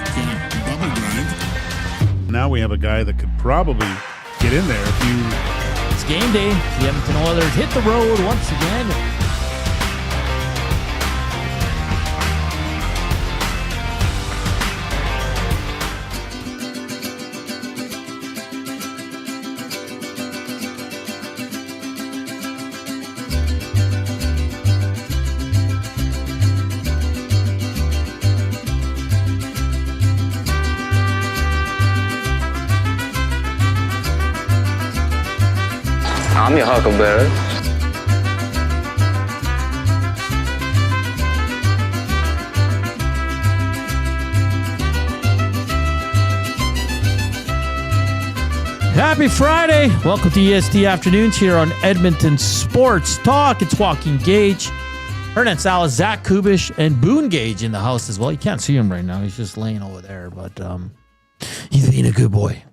can't bubble grind. Now we have a guy that could probably get in there if you... It's game day. The Edmonton Oilers hit the road once again. I'm your huckleberry. Happy Friday. Welcome to EST Afternoons here on Edmonton Sports Talk. It's Joaquin, Gage, Hernan, Salas, Zack, Kubish, and Boone Gage in the house as well. You can't see him right now. He's just laying over there, but he's being a good boy.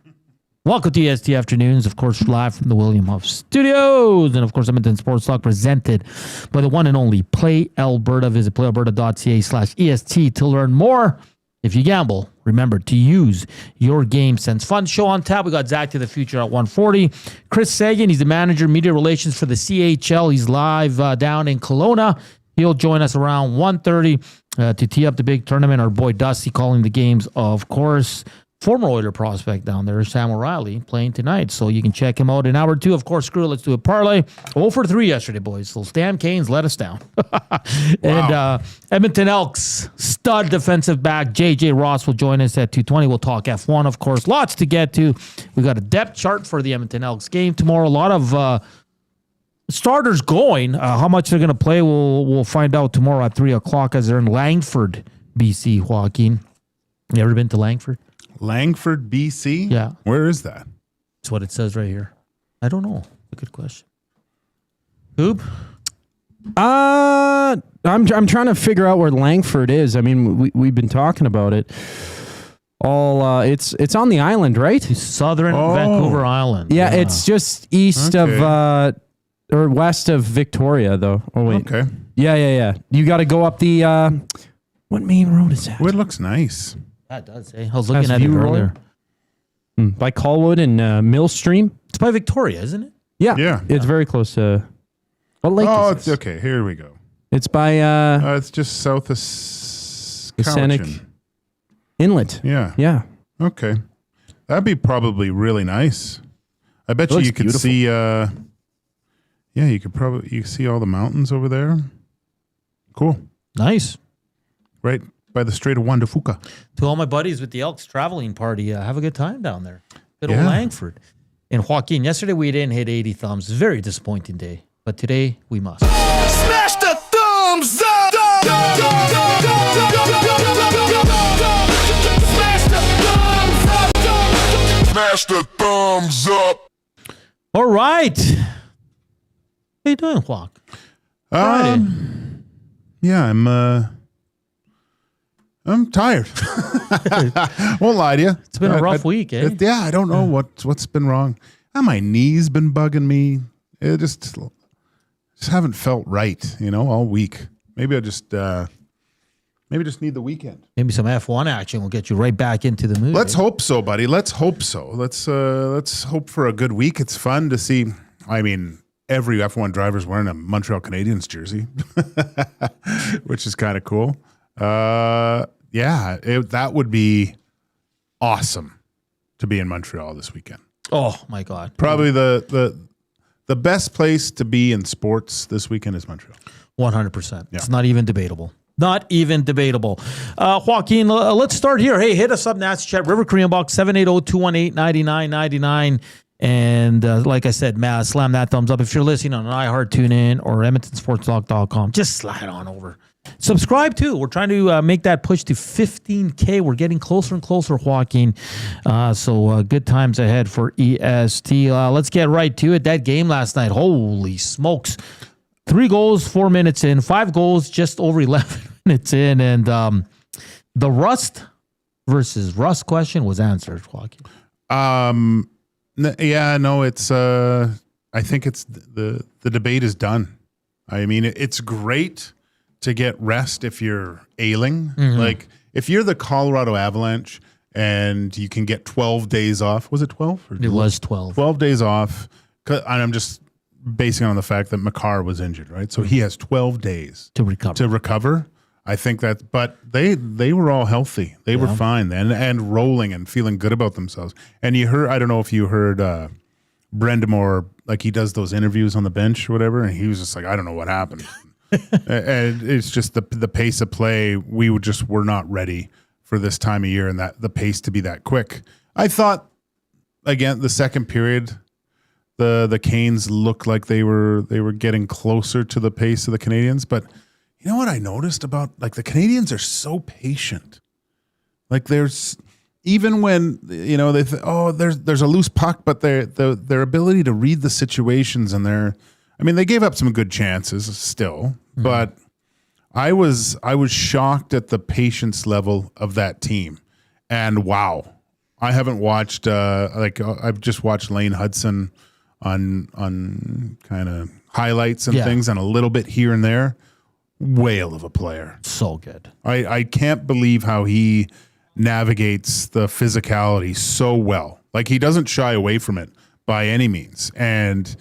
Welcome to EST Afternoons, of course, live from the William Huff Studios. And, of course, Edmonton Sports Talk presented by the one and only Play Alberta. Visit playalberta.ca/EST to learn more. If you gamble, remember to use your game sense. Fun show on tap. We got Zack to the Future at 1:40. Chris Seagan, he's the manager, media relations for the CHL. He's live down in Kelowna. He'll join us around 1:30 to tee up the big tournament. Our boy Dusty calling the games, of course. Former Oiler prospect down there, Sam O'Reilly, playing tonight. So you can check him out in hour two. Of course, screw it. Let's do a parlay. 0 for 3 yesterday, boys. So Stan Kane's let us down. And Edmonton Elks stud defensive back JJ Ross will join us at 2:20. We'll talk F1, of course. Lots to get to. We got a depth chart for the Edmonton Elks game tomorrow. A lot of starters going. How much they're going to play, we'll find out tomorrow at 3 o'clock as they're in Langford, BC. Joaquin, you ever been to Langford? Langford, BC? Yeah. Where is that? That's what it says right here. I don't know. A good question. Oob? I'm trying to figure out where Langford is. I mean, we've been talking about it. It's on the island, right? Southern Vancouver Island. Yeah, it's just east of or west of Victoria, though. Oh wait. Okay. Yeah. You got to go up the what main road is that? Oh, it looks nice. That does, eh? I was looking at it earlier. By Colwood and Millstream. It's by Victoria, isn't it? Yeah. It's very close to... What lake is it's this? okay. Here we go. It's by... it's just south of Cowichan. Inlet. Yeah. Okay. That'd be probably really nice. I bet you could see... you could see all the mountains over there. Cool. Nice. Right by the Strait of Juan de Fuca. To all my buddies with the Elks traveling party, have a good time down there. Good old Langford. And Joaquin, yesterday we didn't hit 80 thumbs. Very disappointing day. But today we must. Smash the thumbs up! Smash the thumbs up! All right. How you doing, Joaquin? Friday. Yeah, I'm tired. Won't lie to you. It's been a rough week, eh? I don't know what's been wrong. My knee's been bugging me. It just haven't felt right, all week. Maybe I just need the weekend. Maybe some F1 action will get you right back into the mood. Let's hope so, buddy. Let's hope so. Let's hope for a good week. It's fun to see. I mean, every F1 driver's wearing a Montreal Canadiens jersey, which is kind of cool. That would be awesome to be in Montreal this weekend. Oh my God. Probably the best place to be in sports this weekend is Montreal. 100%. Yeah. It's not even debatable. Not even debatable. Joaquin, let's start here. Hey, hit us up, Nasty Chat, River Korean Box, 780-218-9999. And like I said, slam that thumbs up. If you're listening on iHeart, TuneIn, or EdmontonSportsTalk.com, just slide on over. Subscribe too. We're trying to make that push to 15K. We're getting closer and closer, Joaquin. So good times ahead for EST. Let's get right to it. That game last night, holy smokes. 3 goals, 4 minutes in. 5 goals, just over 11 minutes in. And the Rust versus Rust question was answered, Joaquin. It's I think it's the debate is done. I mean, it's great to get rest if you're ailing. Mm-hmm. Like if you're the Colorado Avalanche and you can get 12 days off, was it 12? It was 12. 12 days off. And I'm just basing it on the fact that Makar was injured, right? So he has 12 days To recover. I think that, but they were all healthy. They were fine and rolling and feeling good about themselves. And you heard, I don't know if you heard Brendamore, like he does those interviews on the bench or whatever, and he was just like, I don't know what happened. And it's just the pace of play. We were not ready for this time of year and that the pace to be that quick. I thought, again, the second period, the Canes looked like they were getting closer to the pace of the Canadiens, but you know what I noticed about, like, the Canadiens are so patient. Like, there's even when, you know, there's a loose puck, but their ability to read the situations and they gave up some good chances still, but I was shocked at the patience level of that team. And wow, I haven't watched I've just watched Lane Hudson on kind of highlights and things and a little bit here and there. Whale of a player. So good. I can't believe how he navigates the physicality so well. Like, he doesn't shy away from it by any means. And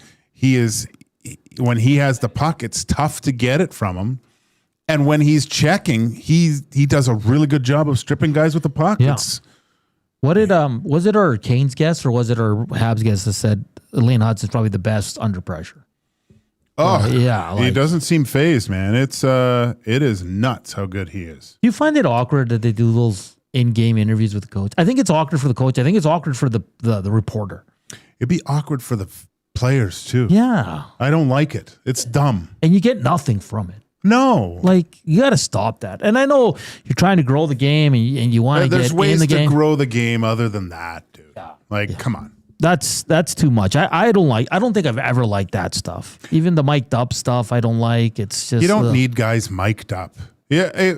when he has the puck, it's tough to get it from him. And when he's checking, he does a really good job of stripping guys with the puck. Yeah. What did was it our Canes guest or was it our Habs guest that said Lane Hudson's probably the best under pressure? Oh, yeah. He doesn't seem phased, man. It is nuts how good he is. Do you find it awkward that they do those in-game interviews with the coach? I think it's awkward for the coach. I think it's awkward for the reporter. It'd be awkward for the players too. Yeah. I don't like it. It's dumb. And you get nothing from it. No. Like, you got to stop that. And I know you're trying to grow the game and you want to get in the game. There's ways to grow the game other than that, dude. Yeah. Come on. That's too much. I don't think I've ever liked that stuff. Even the mic'd up stuff, I don't like. It's just, you don't need guys mic'd up. Yeah,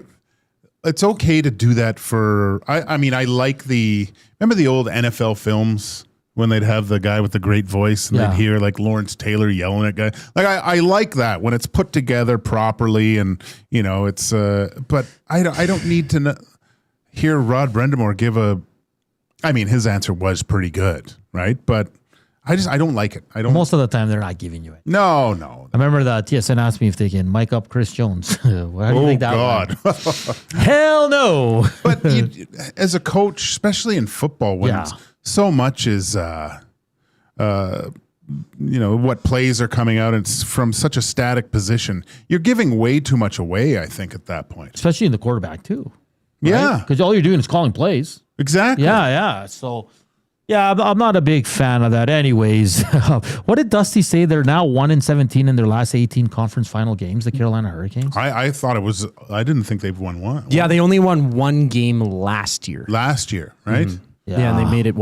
it's okay to do that for. I like remember the old NFL films when they'd have the guy with the great voice and they'd hear like Lawrence Taylor yelling at guy. Like, I like that when it's put together properly and you know it's. But I don't need to hear Rod Brendamore give a. I mean, his answer was pretty good, right? But I don't like it. Most of the time, they're not giving you it. No. I remember that TSN asked me if they can mic up Chris Jones. How do you think that God. Hell no. But as a coach, especially in football, when so much is, what plays are coming out, and it's from such a static position, you're giving way too much away, I think, at that point. Especially in the quarterback, too. Right? Yeah. Because all you're doing is calling plays. Exactly. Yeah. So, I'm not a big fan of that anyways. What did Dusty say? They're now 1-17 in their last 18 conference final games, the Carolina Hurricanes? I thought it was, I didn't think they've won one. Yeah, they only won one game last year. Last year, right? Mm-hmm. Yeah, and they made it,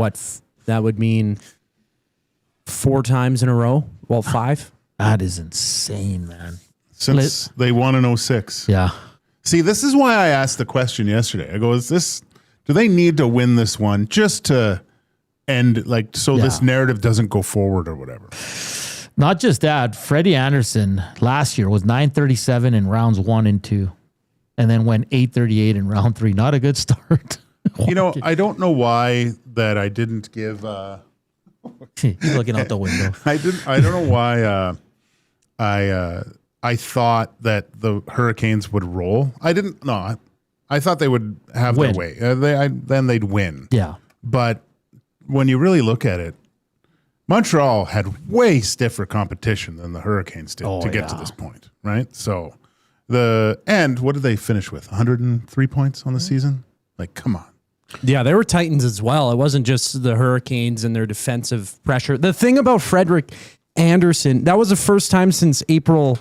that would mean 4 times in a row? Well, 5? That is insane, man. Since they won in 06. Yeah. See, this is why I asked the question yesterday. I go, do they need to win this one just to end, this narrative doesn't go forward or whatever? Not just that. Freddie Anderson last year was .937 in rounds 1 and 2, and then went .838 in round 3. Not a good start. I don't know why that I didn't give. He's looking out the window. I don't know why I thought that the Hurricanes would roll. I didn't. No, I thought they would have their way. Then they'd win. Yeah. But when you really look at it, Montreal had way stiffer competition than the Hurricanes did to get to this point, right? So what did they finish with? 103 points on the season? Like, come on. Yeah, they were Titans as well. It wasn't just the Hurricanes and their defensive pressure. The thing about Frederik Andersen, that was the first time since April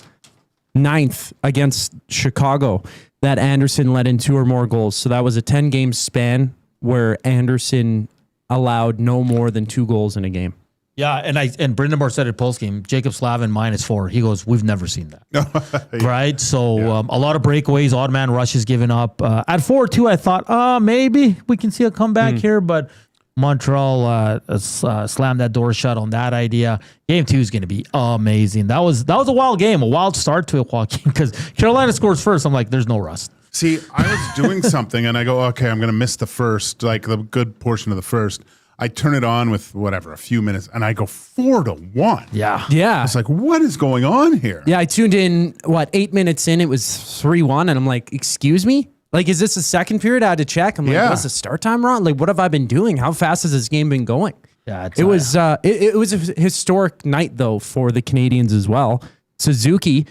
9th against Chicago that Andersen let in 2 or more goals. So that was a 10-game span where Andersen allowed no more than 2 goals in a game. Yeah, and Brendan Moore said at postgame, Jacob Slavin -4. He goes, we've never seen that. Right? So a lot of breakaways, odd man rushes given up. At 4-2, I thought, maybe we can see a comeback here, but Montreal slammed that door shut on that idea. Game 2 is going to be amazing. That was a wild game, a wild start to it, Joaquin, because Carolina scores first. I'm like, there's no rust. See, I was doing something and I go, okay, I'm going to miss the first, like the good portion of the first. I turn it on with whatever, a few minutes, and I go 4-1. Yeah. Yeah. It's like, what is going on here? Yeah, I tuned in, 8 minutes in, it was 3-1, and I'm like, excuse me? Like, is this the second period? I had to check. I'm like, Yeah. was the start time wrong? Like, what have I been doing? How fast has this game been going? Yeah. It was a historic night, though, for the Canadiens as well. Suzuki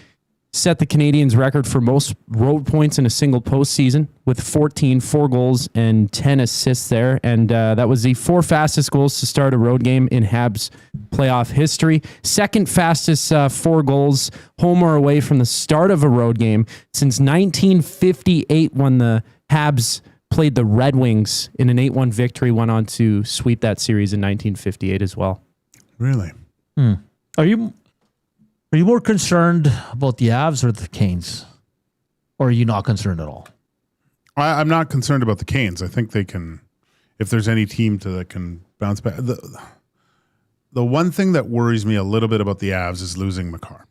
set the Canadiens record for most road points in a single postseason with 14, 4 goals and 10 assists there. And that was the 4 fastest goals to start a road game in Habs playoff history. Second fastest 4 goals home or away from the start of a road game since 1958 when the Habs played the Red Wings in an 8-1 victory, went on to sweep that series in 1958 as well. Really? Are you more concerned about the Avs or the Canes? Or are you not concerned at all? I'm not concerned about the Canes. I think they can, if there's any team that can bounce back. The one thing that worries me a little bit about the Avs is losing Makar.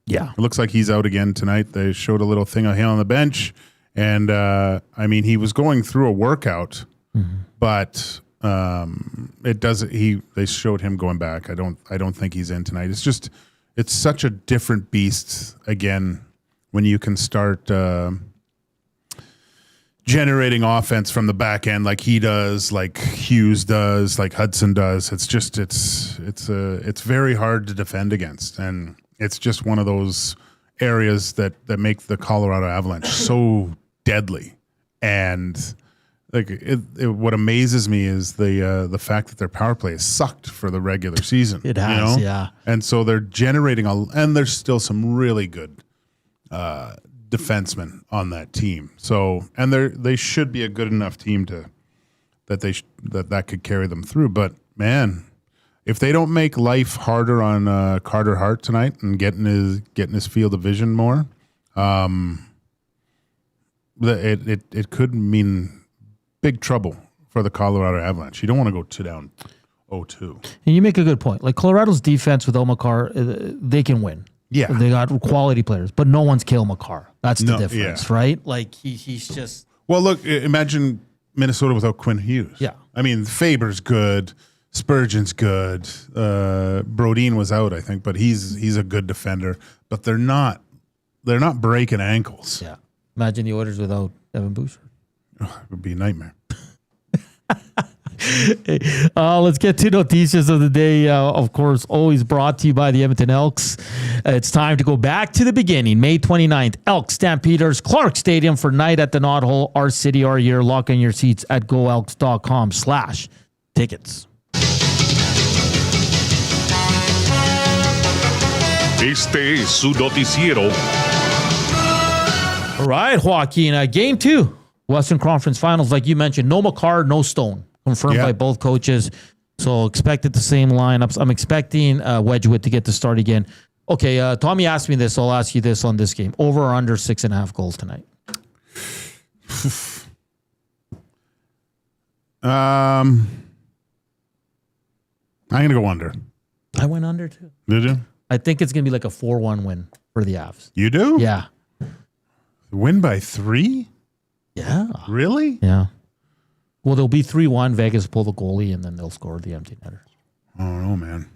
Yeah. It looks like he's out again tonight. They showed a little thing of him on the bench. And, I mean, he was going through a workout, but it doesn't, they showed him going back. I don't think he's in tonight. It's just, it's such a different beast again when you can start generating offense from the back end like he does, like Hughes does, like Hudson does. It's just it's very hard to defend against, and it's just one of those areas that make the Colorado Avalanche so deadly. And like what amazes me is the fact that their power play has sucked for the regular season. It has, yeah. And so they're generating and there's still some really good defensemen on that team. So, and they should be a good enough team that could carry them through. But man, if they don't make life harder on Carter Hart tonight and getting his field of vision more, it could mean big trouble for the Colorado Avalanche. You don't want to go down 0-2. And you make a good point. Like Colorado's defense with Makar, they can win. Yeah. They got quality players, but no one's Cale Makar. That's the difference, yeah. right? Like he's just... Well, look, imagine Minnesota without Quinn Hughes. Yeah. I mean, Faber's good. Spurgeon's good. Brodin was out, I think, but he's a good defender. But they're not breaking ankles. Yeah. Imagine the Oilers without Evan Bouchard. Oh, it would be a nightmare. Let's get to noticias of the day. Of course, always brought to you by the Edmonton Elks. It's time to go back to the beginning. May 29th, Elks Stampeders, Clark Stadium for Night at the Knothole, our city, our year. Lock in your seats at goelks.com/tickets. Este es su noticiero. All right, Joaquin. Game 2, Western Conference Finals. Like you mentioned, no Makar, no Stone. Confirmed by both coaches. So expected the same lineups. I'm expecting Wedgwood to get the start again. Okay, Tommy asked me this. So I'll ask you this on this game. Over or under 6.5 goals tonight? I'm going to go under. I went under too. Did you? I think it's going to be like a 4-1 win for the Avs. You do? Yeah. Win by 3? Yeah. Really? Yeah. Well, there'll be 3-1. Vegas pull the goalie, and then they'll score the empty netter. I don't know, man.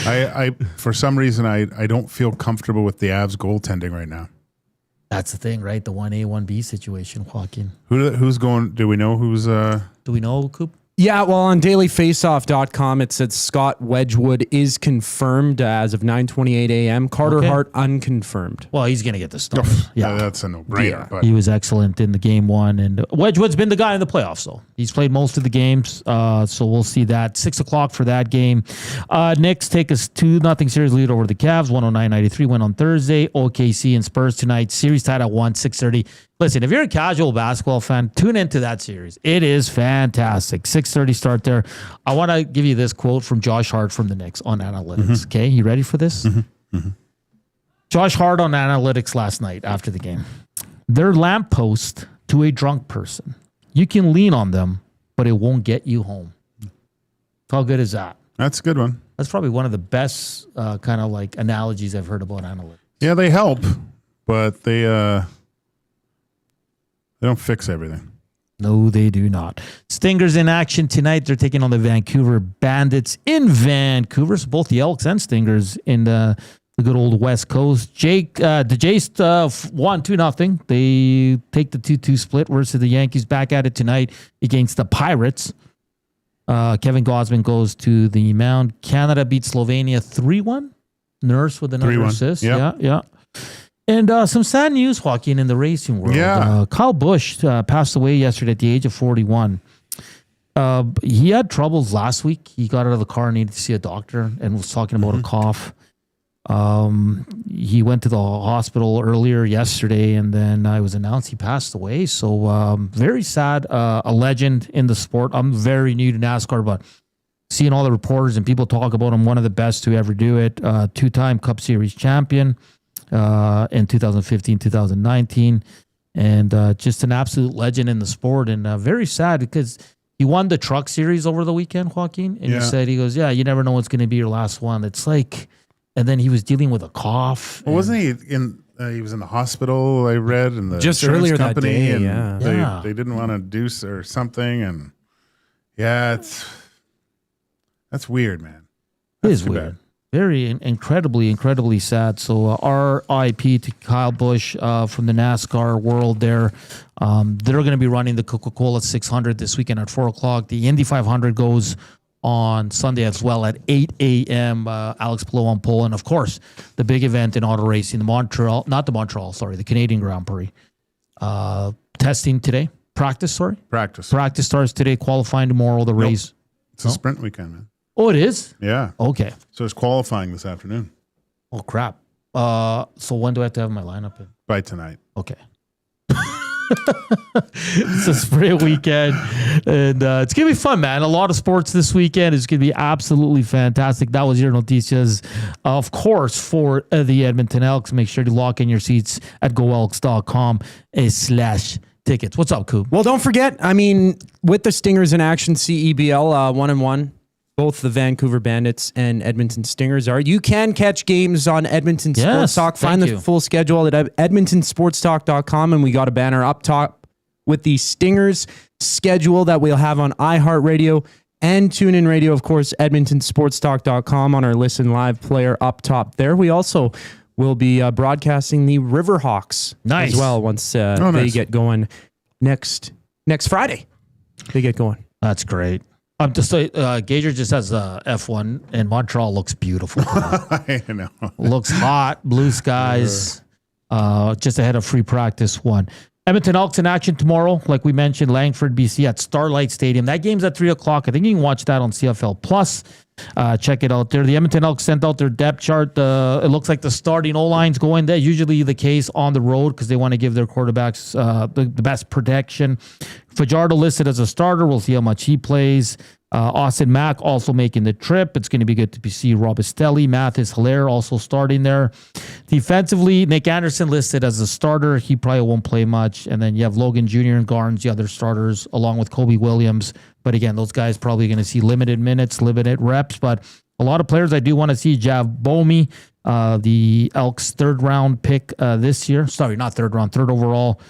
I for some reason I don't feel comfortable with the Avs goaltending right now. That's the thing, right? The 1A, 1B situation, Joaquin. Who's going? Do we know who's? Do we know, Coop? Yeah, well, on dailyfaceoff.com, it said Scott Wedgwood is confirmed as of 9:28 a.m. Carter Hart unconfirmed. Well, he's going to get the start. That's a no-brainer. Yeah. But He was excellent in the game 1. And Wedgwood's been the guy in the playoffs, though. He's played most of the games, so we'll see that. 6 o'clock for that game. Knicks take us 2-0 series lead over the Cavs, 109-93 win on Thursday. OKC and Spurs tonight. Series tied at 1, 6:30. Listen, if you're a casual basketball fan, tune into that series. It is fantastic. 6:30 start there. I want to give you this quote from Josh Hart from the Knicks on analytics. Okay, you ready for this? Josh Hart on analytics last night after the game. They're lamppost to a drunk person. You can lean on them, but it won't get you home. How good is that? that's a good one. That's probably one of the best kind of like analogies I've heard about analytics. Yeah, they help, but they They don't fix everything. No, they do not. Stingers in action tonight. They're taking on the Vancouver Bandits in Vancouver. So both the Elks and Stingers in the good old West Coast. The Jays won 2-0. They take the 2-2 split versus the Yankees. Back at it tonight against the Pirates. Kevin Gausman goes to the mound. Canada beats Slovenia 3-1. Nurse with another 3-1. assist. Yep. Yeah. And some sad news, Joaquin, in the racing world. Yeah. Kyle Busch passed away yesterday at the age of 41. He had troubles last week. He got out of the car and needed to see a doctor and was talking about a cough. He went to the hospital earlier yesterday, and then it was announced he passed away. So very sad. A legend in the sport. I'm very new to NASCAR, but seeing all the reporters and people talk about him, one of the best to ever do it. 2-time Cup Series champion in 2015, 2019, and just an absolute legend in the sport. And very sad because he won the Truck Series over the weekend, Joaquin. And he goes, yeah, you never know what's going to be your last one. It's like, and then he was dealing with a cough. Well, wasn't he in? He was in the hospital. I read, and the Just insurance earlier that company, day, and yeah. they didn't want to do or something, and that's weird, man. It is too weird. bad. Very incredibly sad. So R.I.P. to Kyle Busch from the NASCAR world there. They're going to be running the Coca-Cola 600 this weekend at 4 o'clock. The Indy 500 goes on Sunday as well at 8 a.m. Alex Palou on pole. And, of course, the big event in auto racing, the Canadian Grand Prix. Testing today. Practice starts today. Qualifying tomorrow. The race. It's a sprint weekend, man. Oh, it is? Yeah. Okay. So it's qualifying this afternoon. Oh, crap. So when do I have to have my lineup in? By tonight. Okay. It's a sprint weekend, and it's going to be fun, man. A lot of sports this weekend. It's going to be absolutely fantastic. That was your noticias, of course, for the Edmonton Elks. Make sure to lock in your seats at goelks.com/tickets. What's up, Coop? Well, don't forget, with the Stingers in action, CEBL 1-1. Both the Vancouver Bandits and Edmonton Stingers are. You can catch games on Edmonton Sports Talk. Find the full schedule at edmontonsportstalk.com, and we got a banner up top with the Stingers schedule that we'll have on iHeartRadio and TuneIn Radio, of course, edmontonsportstalk.com on our Listen Live player up top there. We also will be broadcasting the Riverhawks as well once they get going next Friday. They get going. That's great. Gager just has F1, and Montreal looks beautiful. I know. Looks hot, blue skies, just ahead of free practice one. Edmonton Elks in action tomorrow, like we mentioned, Langford, BC at Starlight Stadium. That game's at 3 o'clock. I think you can watch that on CFL Plus. Check it out there. The Edmonton Elks sent out their depth chart. It looks like the starting O-line's going. That's usually the case on the road because they want to give their quarterbacks the best protection. Fajardo listed as a starter. We'll see how much he plays. Austin Mack also making the trip. It's going to be good to see Robistelli. Mathis Hilaire also starting there. Defensively, Nick Anderson listed as a starter. He probably won't play much. And then you have Logan Jr. and Garnes, the other starters, along with Kobe Williams. But again, those guys probably going to see limited minutes, limited reps. But a lot of players I do want to see. Jav Bomi, the Elks third round pick this year. Sorry, not third round, third overall.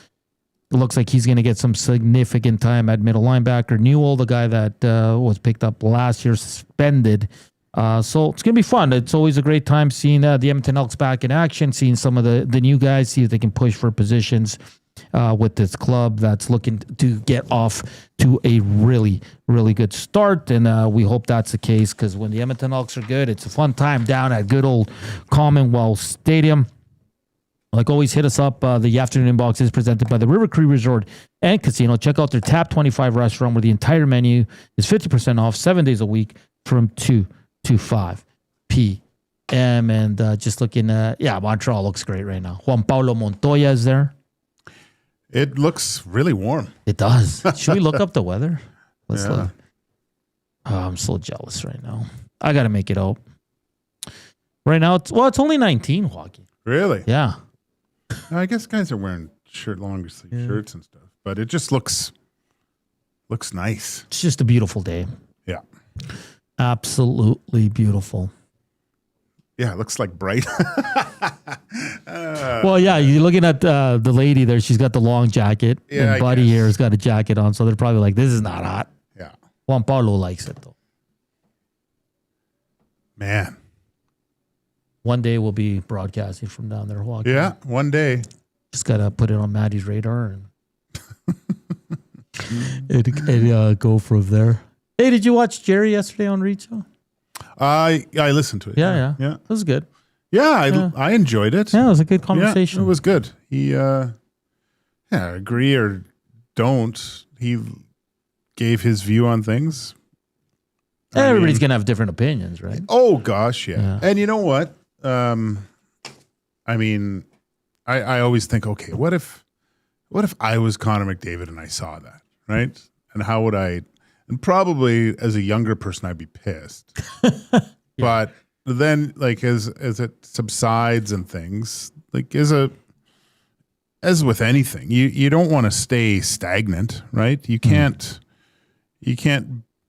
It looks like he's going to get some significant time at middle linebacker. Newell, the guy that was picked up last year, suspended. So it's going to be fun. It's always a great time seeing the Edmonton Elks back in action, seeing some of the new guys, see if they can push for positions with this club that's looking to get off to a really, really good start. And we hope that's the case because when the Edmonton Elks are good, it's a fun time down at good old Commonwealth Stadium. Like always, hit us up. The afternoon inbox is presented by the River Cree Resort and Casino. Check out their Tap 25 restaurant where the entire menu is 50% off 7 days a week from 2 to 5 p.m. And just looking, Montreal looks great right now. Juan Paulo Montoya is there. It looks really warm. It does. Should we look up the weather? Let's look. Oh, I'm so jealous right now. I got to make it out. Right now, it's only 19, Joaquin. Really? Yeah. I guess guys are wearing longer sleeve shirts and stuff, but it just looks nice. It's just a beautiful day. Yeah. Absolutely beautiful. Yeah, it looks like bright. Well, yeah, you're looking at the lady there. She's got the long jacket. Yeah, and Buddy here has got a jacket on. So they're probably like, this is not hot. Yeah. Juan Pablo likes it, though. Man. One day we'll be broadcasting from down there. Joaquin. Yeah, one day. Just got to put it on Maddie's radar and go from there. Hey, did you watch Jerry yesterday on Reach? I listened to it. Yeah. Yeah. It was good. Yeah, I enjoyed it. Yeah, it was a good conversation. Yeah, it was good. He, agree or don't, he gave his view on things. Everybody's going to have different opinions, right? Oh, gosh, yeah. And you know what? I mean, I always think, okay, what if I was Connor McDavid and I saw that, right? And how would I? And probably as a younger person, I'd be pissed. But then, like as it subsides and things, like as with anything, you don't want to stay stagnant, right? You can't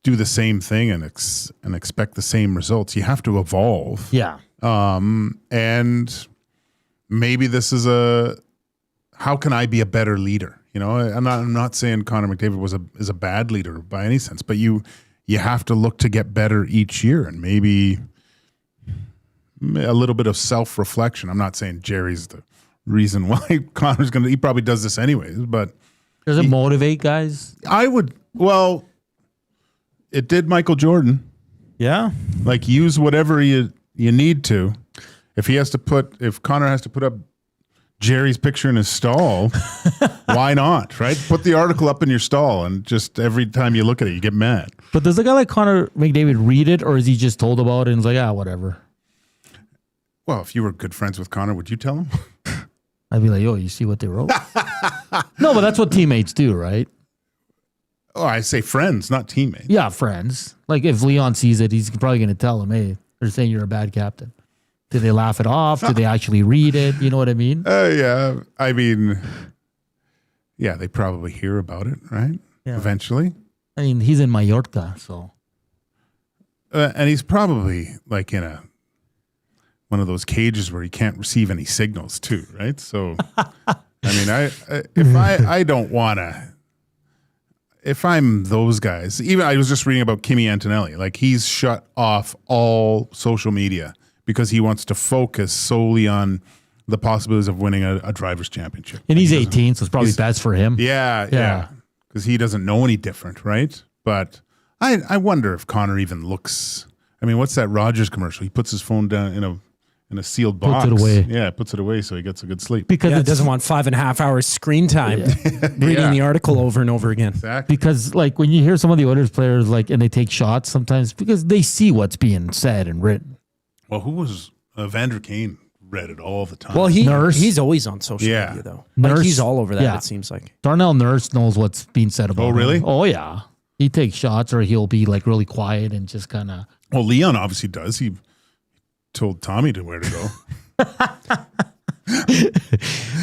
do the same thing and expect the same results. You have to evolve. Yeah. And maybe this is how can I be a better leader? You know, I'm not saying Connor McDavid is a bad leader by any sense, but you have to look to get better each year, and maybe a little bit of self-reflection. I'm not saying Jerry's the reason why Connor's he probably does this anyways, but does it motivate guys? It did Michael Jordan. Yeah. Like, use whatever you need to. If Connor has to put up Jerry's picture in his stall, why not, right? Put the article up in your stall, and just every time you look at it, you get mad. But does a guy like Connor McDavid read it, or is he just told about it and is like, whatever? Well, if you were good friends with Connor, would you tell him? I'd be like, you see what they wrote? No, but that's what teammates do, right? Oh, I say friends, not teammates. Yeah, friends. Like, if Leon sees it, he's probably going to tell him, hey, they're saying you're a bad captain. Did they laugh it off? Did they actually read it? You know what I mean? Yeah. I mean, yeah, they probably hear about it, right? Yeah. Eventually. I mean, he's in Mallorca, so. And he's probably like in one of those cages where he can't receive any signals too, right? So, I mean, I don't want to. If I'm those guys, even I was just reading about Kimi Antonelli. Like, he's shut off all social media because he wants to focus solely on the possibilities of winning a driver's championship. And he's 18, so it's probably best for him. Yeah. Because he doesn't know any different, right? But I wonder if Connor even looks. I mean, what's that Rogers commercial? He puts his phone down in a sealed box. Puts it away. Yeah, puts it away so he gets a good sleep. Because It doesn't want 5.5 hours screen time reading the article over and over again. Exactly. Because, like, when you hear some of the Oilers players, like, and they take shots sometimes because they see what's being said and written. Well, who was Vander Kane read it all the time? Well, Nurse. he's always on social Yeah. media, though. Nurse. Like, he's all over that, Yeah. it seems like. Darnell Nurse knows what's being said about him. Oh, really? Oh, yeah. He takes shots, or he'll be, like, really quiet and just kind of. Well, Leon obviously does. He told Tommy to where to go.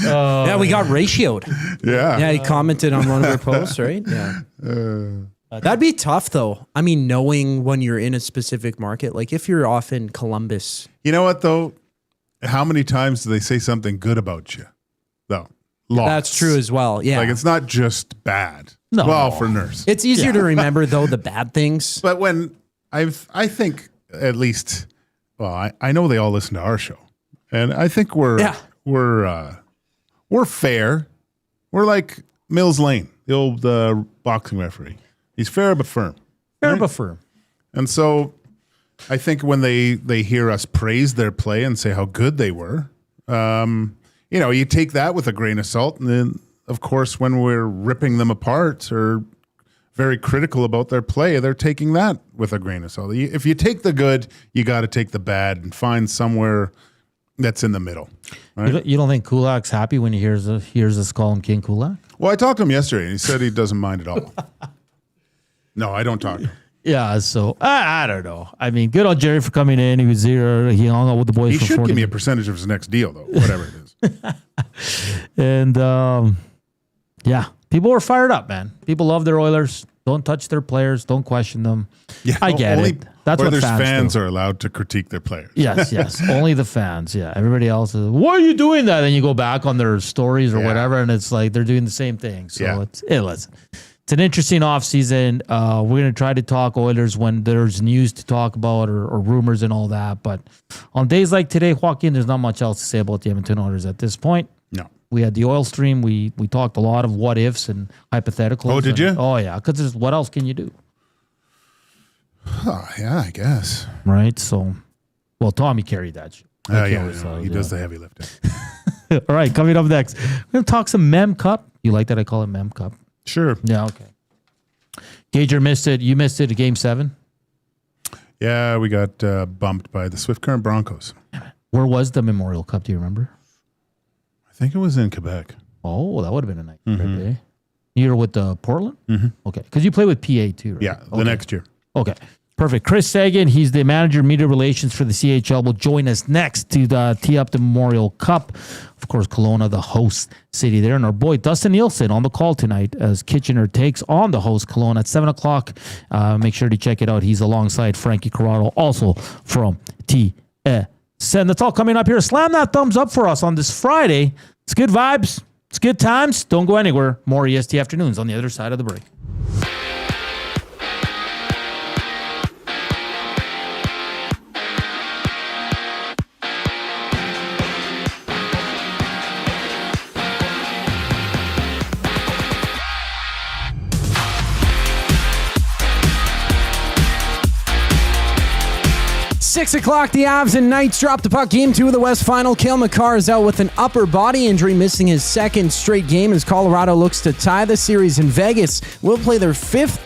Yeah, we got ratioed. Yeah. Yeah, he commented on one of our posts, right? Yeah. That'd be tough, though. I mean, knowing when you're in a specific market, like if you're off in Columbus. You know what, though? How many times do they say something good about you? Though. Lots. That's true as well. Yeah. Like, it's not just bad. No. Well, for Nurse. It's easier to remember, though, the bad things. But when I think at least, well, I know they all listen to our show, and I think we're fair. We're like Mills Lane, the old boxing referee. He's fair but firm. Fair but firm. And so I think when they hear us praise their play and say how good they were, you take that with a grain of salt. And then, of course, when we're ripping them apart or very critical about their play, they're taking that with a grain of salt. If you take the good, you got to take the bad and find somewhere that's in the middle. Right? You don't think Kulak's happy when he hears us call him King Kulak? Well, I talked to him yesterday, and he said he doesn't mind at all. No, I don't talk to him. Yeah, so I don't know. I mean, good on Jerry for coming in. He was here. He hung out with the boys He for should 40 give me a percentage of his next deal, though, whatever it is. And, yeah, people were fired up, man. People love their Oilers. Don't touch their players. Don't question them. Yeah, I get it. That's what Oilers fans do. are allowed to critique their players. Yes. Only the fans. Yeah. Everybody else is, why are you doing that? And you go back on their stories or whatever, and it's like they're doing the same thing. So listen. It's an interesting offseason. We're going to try to talk Oilers when there's news to talk about or rumors and all that. But on days like today, Joaquin, there's not much else to say about the Edmonton Oilers at this point. No. We had the oil stream. We talked a lot of what ifs and hypotheticals. Oh, did you? Oh, yeah. Because what else can you do? Oh, yeah, I guess. Right? So, well, Tommy carried that shit. He does the heavy lifting. All right, coming up next, we're going to talk some Mem Cup. You like that I call it Mem Cup? Sure. Yeah, okay. Gager missed it. You missed it at Game 7? Yeah, we got bumped by the Swift Current Broncos. Where was the Memorial Cup? Do you remember? I think it was in Quebec. Oh, that would have been a nice trip, eh? You're with Portland? Mm-hmm. Okay, because you play with PA too, right? Yeah, the next year. Okay, perfect. Chris Seagan, he's the manager of media relations for the CHL, will join us next to tee up the Memorial Cup. Of course, Kelowna, the host city there. And our boy Dustin Nielsen on the call tonight as Kitchener takes on the host Kelowna at 7 o'clock. Make sure to check it out. He's alongside Frankie Corrado, also from TSN. That's all coming up here. Slam that thumbs up for us on this Friday. It's good vibes. It's good times. Don't go anywhere. More EST Afternoons on the other side of the break. Six o'clock, the Avs and Knights drop the puck. Game 2 of the West Final. Cale Makar is out with an upper body injury, missing his second straight game as Colorado looks to tie the series. In Vegas will play their 5th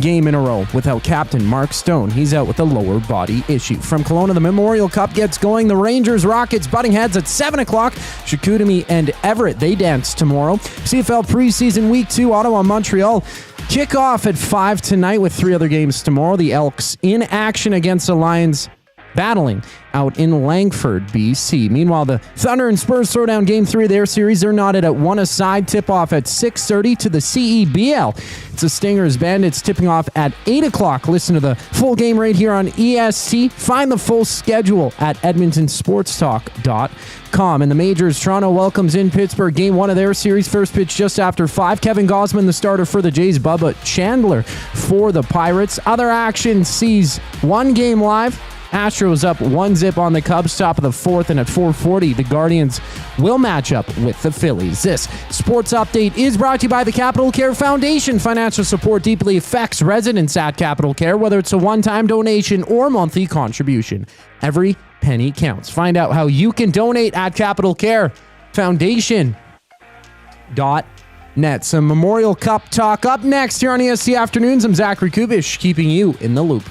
game in a row without captain Mark Stone. He's out with a lower body issue. From Kelowna, the Memorial Cup gets going. The Rangers Rockets butting heads at 7 o'clock. Chicoutimi and Everett, they dance tomorrow. CFL preseason week 2, Ottawa, Montreal. Kickoff at 5 tonight with 3 other games tomorrow. The Elks in action against the Lions, battling out in Langford, BC. Meanwhile, the Thunder and Spurs throw down Game 3 of their series. They're knotted at 1 aside. Tip-off at 6:30 to the CEBL. It's the Stingers Bandits tipping off at 8 o'clock. Listen to the full game right here on EST. Find the full schedule at edmontonsportstalk.com. In the majors, Toronto welcomes in Pittsburgh. Game 1 of their series. First pitch just after 5. Kevin Gausman, the starter for the Jays. Bubba Chandler for the Pirates. Other action sees one game live. Astros up 1-0 on the Cubs, top of the 4th, and at 4:40, the Guardians will match up with the Phillies. This sports update is brought to you by the Capital Care Foundation. Financial support deeply affects residents at Capital Care, whether it's a one-time donation or monthly contribution. Every penny counts. Find out how you can donate at Capital Care Foundation.net. Some Memorial Cup talk up next here on EST Afternoons. I'm Zachary Kubish, keeping you in the loop.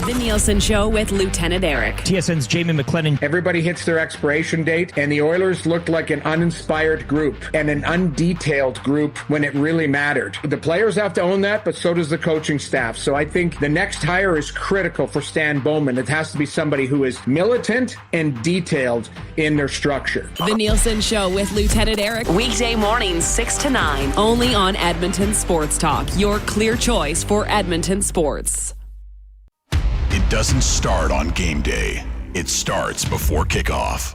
The Nielsen Show with Lieutenant Eric. TSN's Jamie McLennan. Everybody hits their expiration date, and the Oilers looked like an uninspired group and an undetailed group when it really mattered. The players have to own that, but so does the coaching staff. So I think the next hire is critical for Stan Bowman. It has to be somebody who is militant and detailed in their structure. The Nielsen Show with Lieutenant Eric. Weekday mornings 6 to 9. Only on Edmonton Sports Talk. Your clear choice for Edmonton sports. It doesn't start on game day. It starts before kickoff,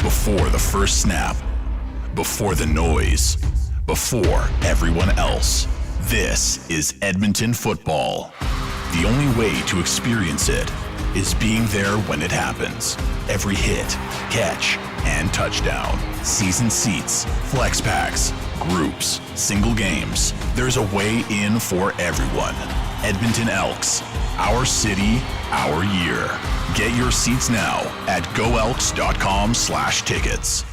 before the first snap, before the noise, before everyone else. This is Edmonton football. The only way to experience it is being there when it happens. Every hit, catch, and touchdown. Season seats, flex packs, groups, single games. There's a way in for everyone. Edmonton Elks. Our city, our year. Get your seats now at goelks.com/tickets.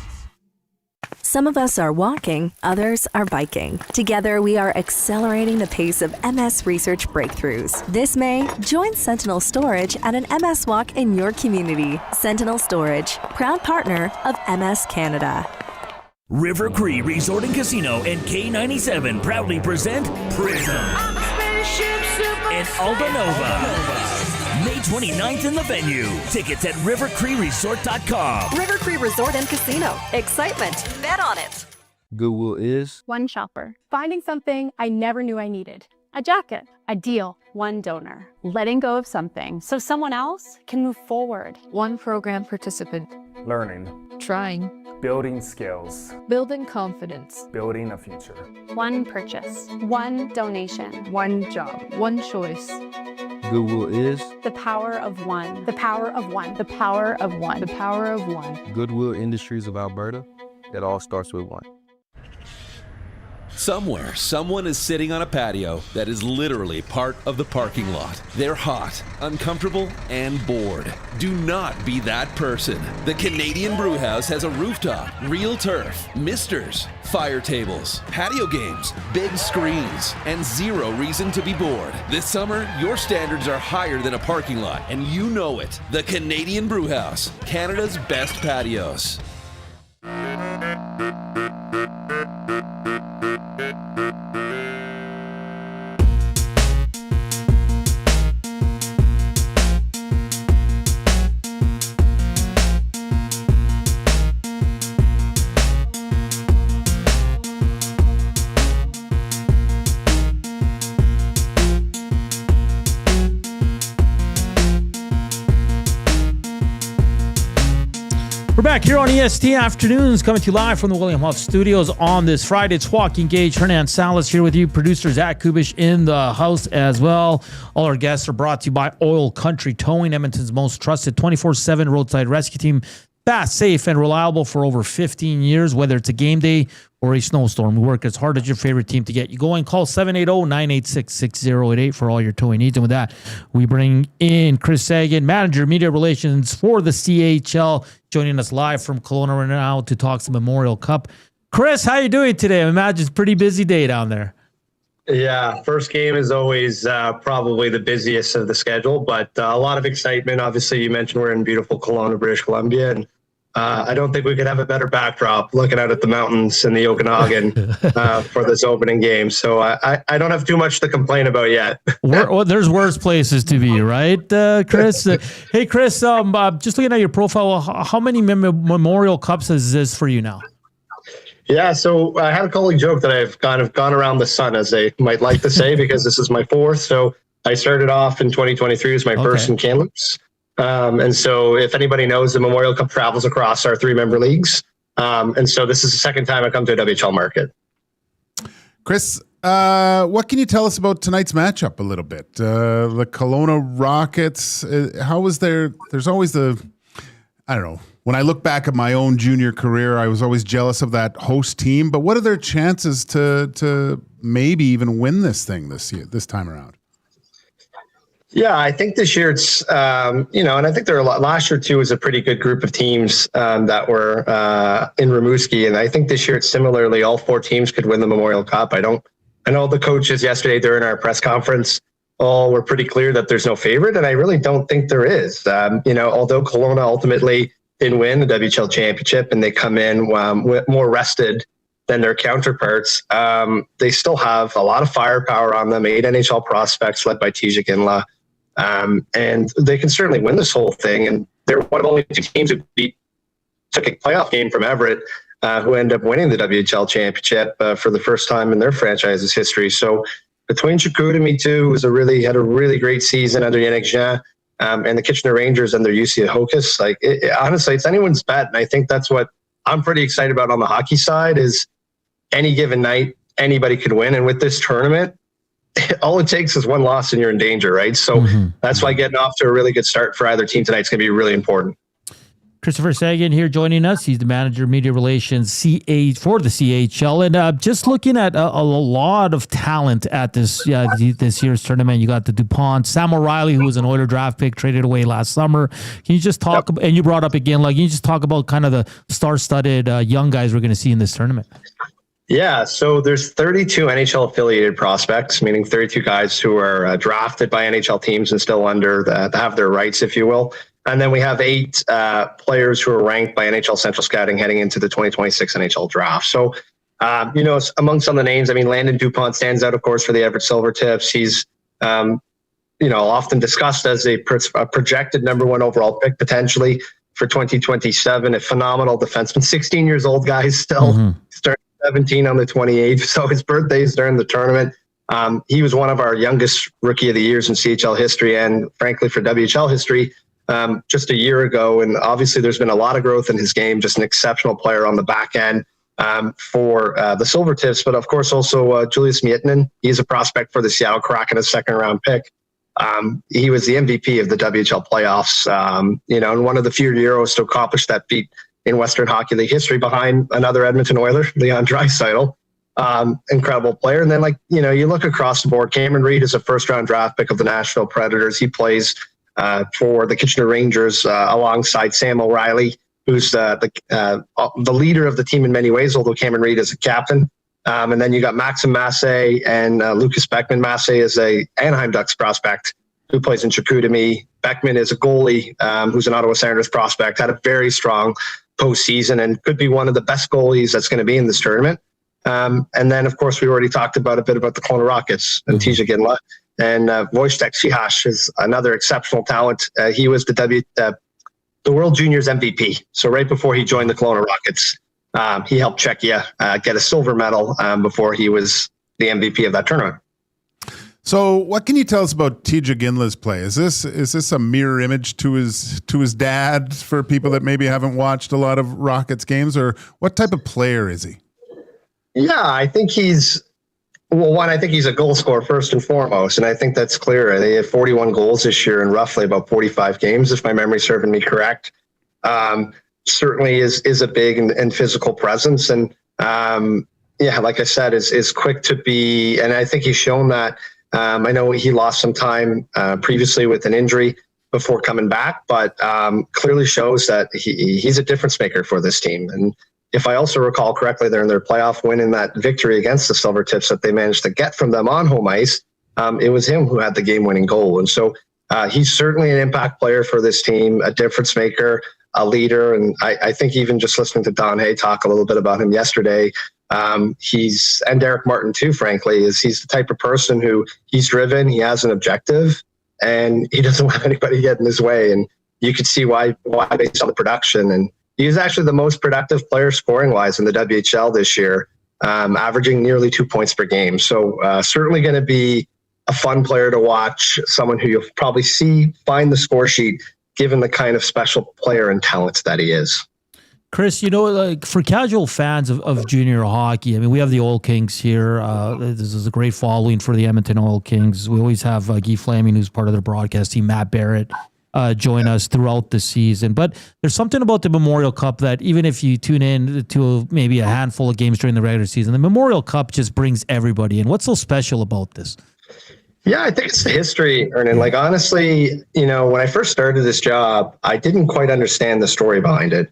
Some of us are walking, others are biking. Together, we are accelerating the pace of MS research breakthroughs. This May, join Sentinel Storage at an MS Walk in your community. Sentinel Storage, proud partner of MS Canada. River Cree Resort and Casino and K97 proudly present Prism in Aldanova. May 29th in the venue. Tickets at rivercreeresort.com. River Cree Resort and Casino. Excitement. Bet on it. Google is one shopper, finding something I never knew I needed. A jacket. A deal. One donor. Letting go of something so someone else can move forward. One program participant. Learning. Trying. Building skills. Building confidence. Building a future. One purchase. One donation. One job. One choice. Goodwill is the power of one. The power of one. The power of one. The power of one. Goodwill Industries of Alberta. It all starts with one. Somewhere, someone is sitting on a patio that is literally part of the parking lot. They're hot, uncomfortable, and bored. Do not be that person. The Canadian Brewhouse has a rooftop, real turf, misters, fire tables, patio games, big screens, and zero reason to be bored. This summer, your standards are higher than a parking lot, and you know it. The Canadian Brewhouse, Canada's best patios. We're back here on EST Afternoons, coming to you live from the William Huff Studios on this Friday. It's Joaquin, Gage, Hernan, Salas here with you. Producer Zack in the house as well. All our guests are brought to you by Oil Country Towing, Edmonton's most trusted 24/7 roadside rescue team. Fast, safe, and reliable for over 15 years, whether it's a game day or a snowstorm. We work as hard as your favorite team to get you going. Call 780-986-6088 for all your towing needs. And with that, we bring in Chris Seagan, Manager, Media Relations for the CHL, joining us live from Kelowna right now to talk some Memorial Cup. Chris, how you doing today? I imagine it's a pretty busy day down there. Yeah, first game is always probably the busiest of the schedule, but a lot of excitement. Obviously, you mentioned we're in beautiful Kelowna, British Columbia, and I don't think we could have a better backdrop looking out at the mountains in the Okanagan for this opening game. So I don't have too much to complain about yet. Well, there's worse places to be, right, Chris? Hey, Chris, just looking at your profile, how many Memorial Cups is this for you now? Yeah, so I had a colleague joke that I've kind of gone around the sun, as they might like to say, because this is my fourth. So I started off in 2023 as my first in Kamloops. And so if anybody knows, the Memorial Cup travels across our 3-member leagues. And so this is the second time I come to a WHL market. Chris, what can you tell us about tonight's matchup a little bit? The Kelowna Rockets, how was there's always I don't know. When I look back at my own junior career, I was always jealous of that host team. But what are their chances to maybe even win this thing this time around? Yeah, I think this year it's, and I think there are last year too was a pretty good group of teams that were in Rimouski. And I think this year it's similarly, all 4 teams could win the Memorial Cup. I know the coaches yesterday during our press conference all were pretty clear that there's no favorite. And I really don't think there is. Although Kelowna ultimately didn't win the WHL championship and they come in more rested than their counterparts, they still have a lot of firepower on them, 8 NHL prospects led by Tisha Ginla. And they can certainly win this whole thing. And they're one of only 2 teams who took a playoff game from Everett, who ended up winning the WHL championship for the first time in their franchise's history. So between Chicoutimi too, who had a really great season under Yannick Jean, and the Kitchener Rangers and their UC Hocus, honestly, it's anyone's bet. And I think that's what I'm pretty excited about on the hockey side is any given night, anybody could win. And with this tournament, all it takes is one loss and you're in danger, right? So that's why getting off to a really good start for either team tonight is going to be really important. Christopher Seagan here joining us. He's the Manager of Media Relations for the CHL. And just looking at a lot of talent at this year's tournament. You got the DuPont, Sam O'Reilly, who was an Oiler draft pick, traded away last summer. Can you just talk, and you brought up again, can you just talk about kind of the star-studded young guys we're going to see in this tournament? Yeah, so there's 32 NHL affiliated prospects, meaning 32 guys who are drafted by NHL teams and still have their rights, if you will. And then we have 8 players who are ranked by NHL Central Scouting heading into the 2026 NHL draft. So, among some of the names, Landon DuPont stands out, of course, for the Everett Silvertips. He's, often discussed as a projected number 1 overall pick potentially for 2027. A phenomenal defenseman, 16 years old, guys, still starting 17 on the 28th. So his birthday is during the tournament. He was one of our youngest rookie of the years in CHL history, and frankly for WHL history, just a year ago. And obviously there's been a lot of growth in his game, just an exceptional player on the back end for the Silvertips, but of course also Julius Miettinen. He's a prospect for the Seattle Kraken, a second-round pick. He was the MVP of the WHL playoffs, and one of the few Euros to accomplish that feat in Western Hockey League history, behind another Edmonton Oiler, Leon Draisaitl. Incredible player. And then, you look across the board, Cameron Reid is a first-round draft pick of the Nashville Predators. He plays for the Kitchener Rangers alongside Sam O'Reilly, who's the leader of the team in many ways, although Cameron Reid is a captain. And then you got Maxim Massé and Lucas Beckman. Massé is a Anaheim Ducks prospect who plays in Chicoutimi. Beckman is a goalie who's an Ottawa Senators prospect, had a very strong postseason and could be one of the best goalies that's going to be in this tournament. And then, of course, we already talked about a bit about the Kelowna Rockets and Tija Ginla. And Wojtek Cichas is another exceptional talent. He was the World Juniors MVP. So right before he joined the Kelowna Rockets, he helped Czechia get a silver medal before he was the MVP of that tournament. So what can you tell us about Tija Ginla's play? Is this a mirror image to his dad for people that maybe haven't watched a lot of Rockets games, or what type of player is he? Yeah, I think he's a goal scorer first and foremost, and I think that's clear. They had 41 goals this year in roughly about 45 games, if my memory's serving me correct. Certainly is a big and physical presence, and like I said, is quick to be, and I think he's shown that. I know he lost some time previously with an injury before coming back, but clearly shows that he's a difference maker for this team. And if I also recall correctly, they're in their playoff win in that victory against the Silvertips that they managed to get from them on home ice. It was him who had the game-winning goal. And so he's certainly an impact player for this team, a difference maker, a leader. And I think even just listening to Don Hay talk a little bit about him yesterday, and Derek Martin too, frankly, he's the type of person who he's driven, he has an objective, and he doesn't let anybody get in his way. And you could see why based on the production. And he's actually the most productive player scoring-wise in the WHL this year, averaging nearly 2 points per game. So certainly going to be a fun player to watch, someone who you'll probably find the score sheet, given the kind of special player and talent that he is. Chris, for casual fans of junior hockey, I mean, we have the Oil Kings here. This is a great following for the Edmonton Oil Kings. We always have Guy Flaming, who's part of their broadcast team, Matt Barrett, join us throughout the season. But there's something about the Memorial Cup that even if you tune in to maybe a handful of games during the regular season, the Memorial Cup just brings everybody in. What's so special about this? Yeah, I think it's the history, Hernan. Like, honestly, when I first started this job, I didn't quite understand the story behind it.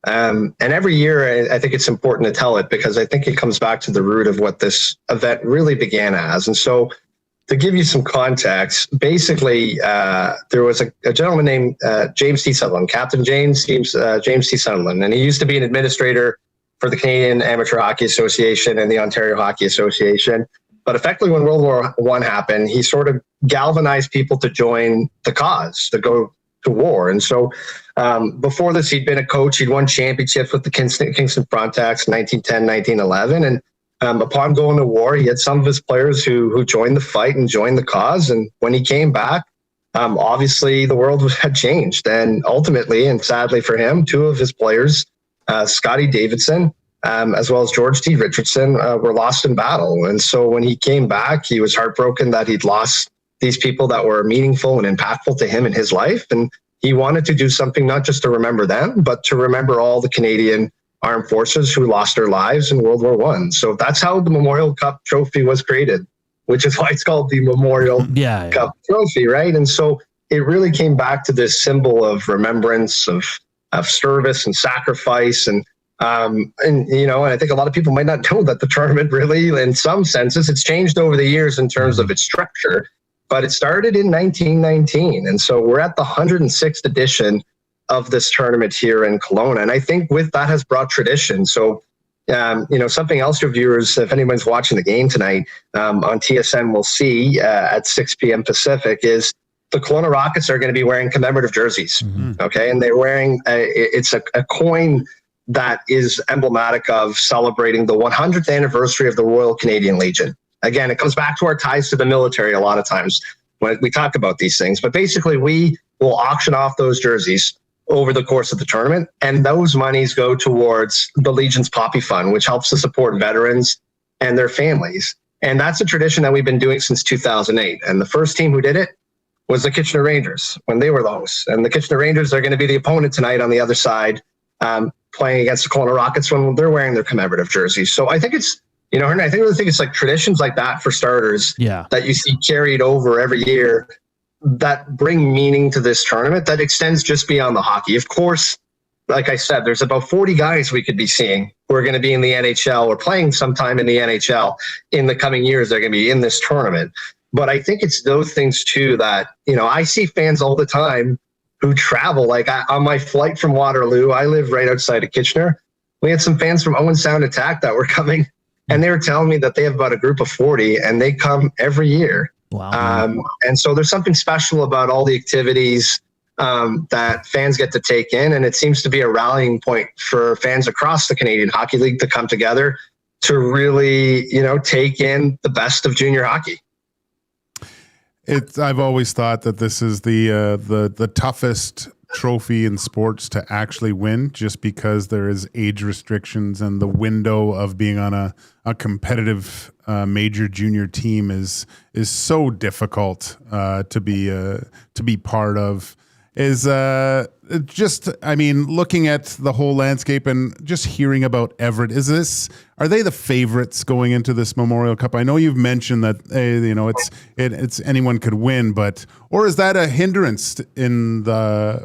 And every year, I think it's important to tell it, because I think it comes back to the root of what this event really began as. And so, to give you some context, basically, there was a gentleman named James T. Sutherland, Captain James T. Sutherland, and he used to be an administrator for the Canadian Amateur Hockey Association and the Ontario Hockey Association. But effectively, when World War I happened, he sort of galvanized people to join the cause, to go to war. And so before this, he'd been a coach. He'd won championships with the Kingston Frontex in 1910, 1911. And upon going to war, he had some of his players who joined the fight and joined the cause. And when he came back, obviously the world had changed. And ultimately, and sadly for him, two of his players, Scotty Davidson, as well as George T. Richardson, were lost in battle. And so when he came back, he was heartbroken that he'd lost these people that were meaningful and impactful to him in his life. And he wanted to do something not just to remember them, but to remember all the Canadian armed forces who lost their lives in World War I. So that's how the Memorial Cup trophy was created, which is why it's called the Memorial Cup trophy, right? And so it really came back to this symbol of remembrance, of service and sacrifice. And I think a lot of people might not know that the tournament really, in some senses, it's changed over the years in terms of its structure, but it started in 1919. And so we're at the 106th edition of this tournament here in Kelowna. And I think with that has brought tradition. So, something else your viewers, if anyone's watching the game tonight on TSN, will see at 6 p.m. Pacific is the Kelowna Rockets are going to be wearing commemorative jerseys. Mm-hmm. Okay. And they're wearing, it's a coin that is emblematic of celebrating the 100th anniversary of the Royal Canadian Legion. again, it comes back to our ties to the military a lot of times when we talk about these things. But basically, we will auction off those jerseys over the course of the tournament, and those monies go towards the Legion's Poppy Fund, which helps to support veterans and their families. And that's a tradition that we've been doing since 2008. And the first team who did it was the Kitchener Rangers when they were the hosts. And the Kitchener Rangers are going to be the opponent tonight on the other side, playing against the Kelowna Rockets when they're wearing their commemorative jerseys. So I think it's, Hernan, I really think it's like traditions like that for starters that you see carried over every year that bring meaning to this tournament that extends just beyond the hockey. Of course, like I said, there's about 40 guys we could be seeing who are going to be in the NHL or playing sometime in the NHL in the coming years. They're going to be in this tournament. But I think it's those things too that, I see fans all the time who travel. Like on my flight from Waterloo, I live right outside of Kitchener. We had some fans from Owen Sound Attack that were coming, and they were telling me that they have about a group of 40 and they come every year. Wow. And so there's something special about all the activities that fans get to take in. And it seems to be a rallying point for fans across the Canadian Hockey League to come together to really, take in the best of junior hockey. I've always thought that this is the toughest trophy in sports to actually win, just because there is age restrictions and the window of being on a competitive major junior team is so difficult to be part of. Is looking at the whole landscape and just hearing about Everett, are they the favorites going into this Memorial Cup? I know you've mentioned that it's anyone could win, or is that a hindrance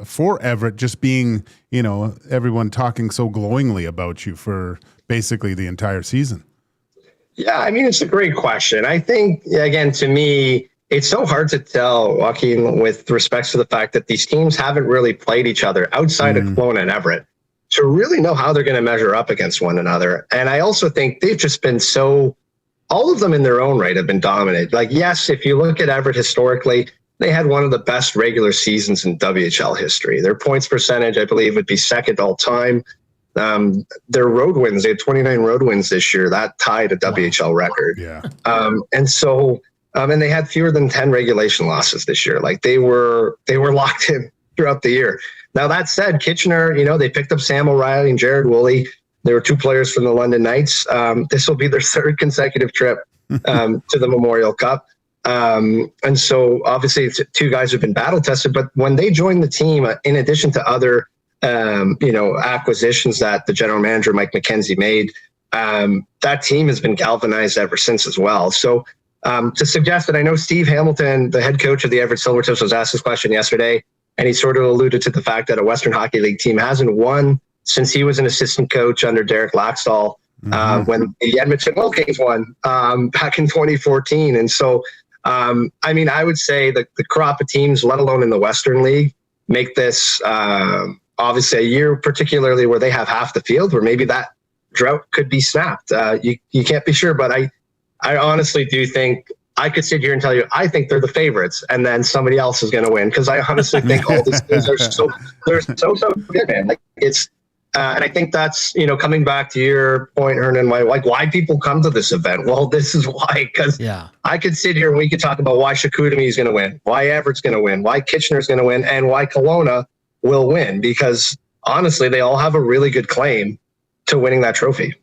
for Everett just being, everyone talking so glowingly about you for basically the entire season? Yeah, it's a great question. I think, again, to me, it's so hard to tell, Joaquin, with respect to the fact that these teams haven't really played each other outside of Kelowna and Everett to really know how they're going to measure up against one another. And I also think they've just been all of them in their own right have been dominant. Like, yes, if you look at Everett historically, they had one of the best regular seasons in WHL history. Their points percentage, I believe, would be second all time. Their road wins, they had 29 road wins this year. That tied a WHL record. Yeah. And they had fewer than 10 regulation losses this year. Like they were locked in throughout the year. Now that said, Kitchener, they picked up Sam O'Reilly and Jared Woolley. There were two players from the London Knights. This will be their third consecutive trip to the Memorial Cup. And so obviously two guys have been battle tested, but when they joined the team, in addition to other, acquisitions that the general manager, Mike McKenzie, made, that team has been galvanized ever since as well. So, to suggest that, I know Steve Hamilton, the head coach of the Everett Silvertips, was asked this question yesterday, and he sort of alluded to the fact that a Western Hockey League team hasn't won since he was an assistant coach under Derek Laxdal, when the Edmonton Wilkins won back in 2014. And so, I would say that the crop of teams, let alone in the Western League, make this obviously a year particularly where they have half the field, where maybe that drought could be snapped. You can't be sure, but I honestly do think I could sit here and tell you I think they're the favorites, and then somebody else is going to win, because I honestly think all these things are so good, man. Like it's and I think that's coming back to your point, Hernan, why people come to this event. Well, this is why, because I could sit here and we could talk about why Chicoutimi is going to win, why Everett's going to win, why Kitchener's going to win, and why Kelowna will win, because honestly they all have a really good claim to winning that trophy.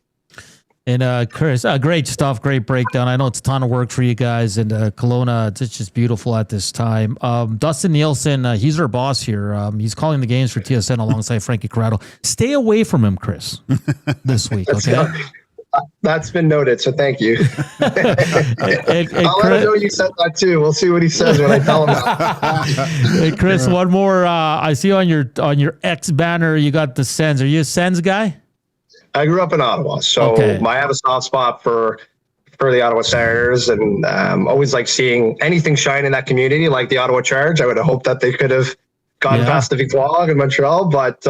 And Chris, great stuff, great breakdown. I know it's a ton of work for you guys, and Kelowna, it's just beautiful at this time. Dustin Nielsen, he's our boss here. He's calling the games for TSN alongside Frankie Corrado. Stay away from him, Chris, this week, okay? That's been noted, so thank you. I'll let him know you said that too. We'll see what he says when I tell him that. Hey, Chris, one more. I see on your X banner you got the Sens. Are you a Sens guy? I grew up in Ottawa, so I have a soft spot for the Ottawa Senators, and always like seeing anything shine in that community, like the Ottawa Charge. I would have hoped that they could have gone past the Victoire in Montreal, but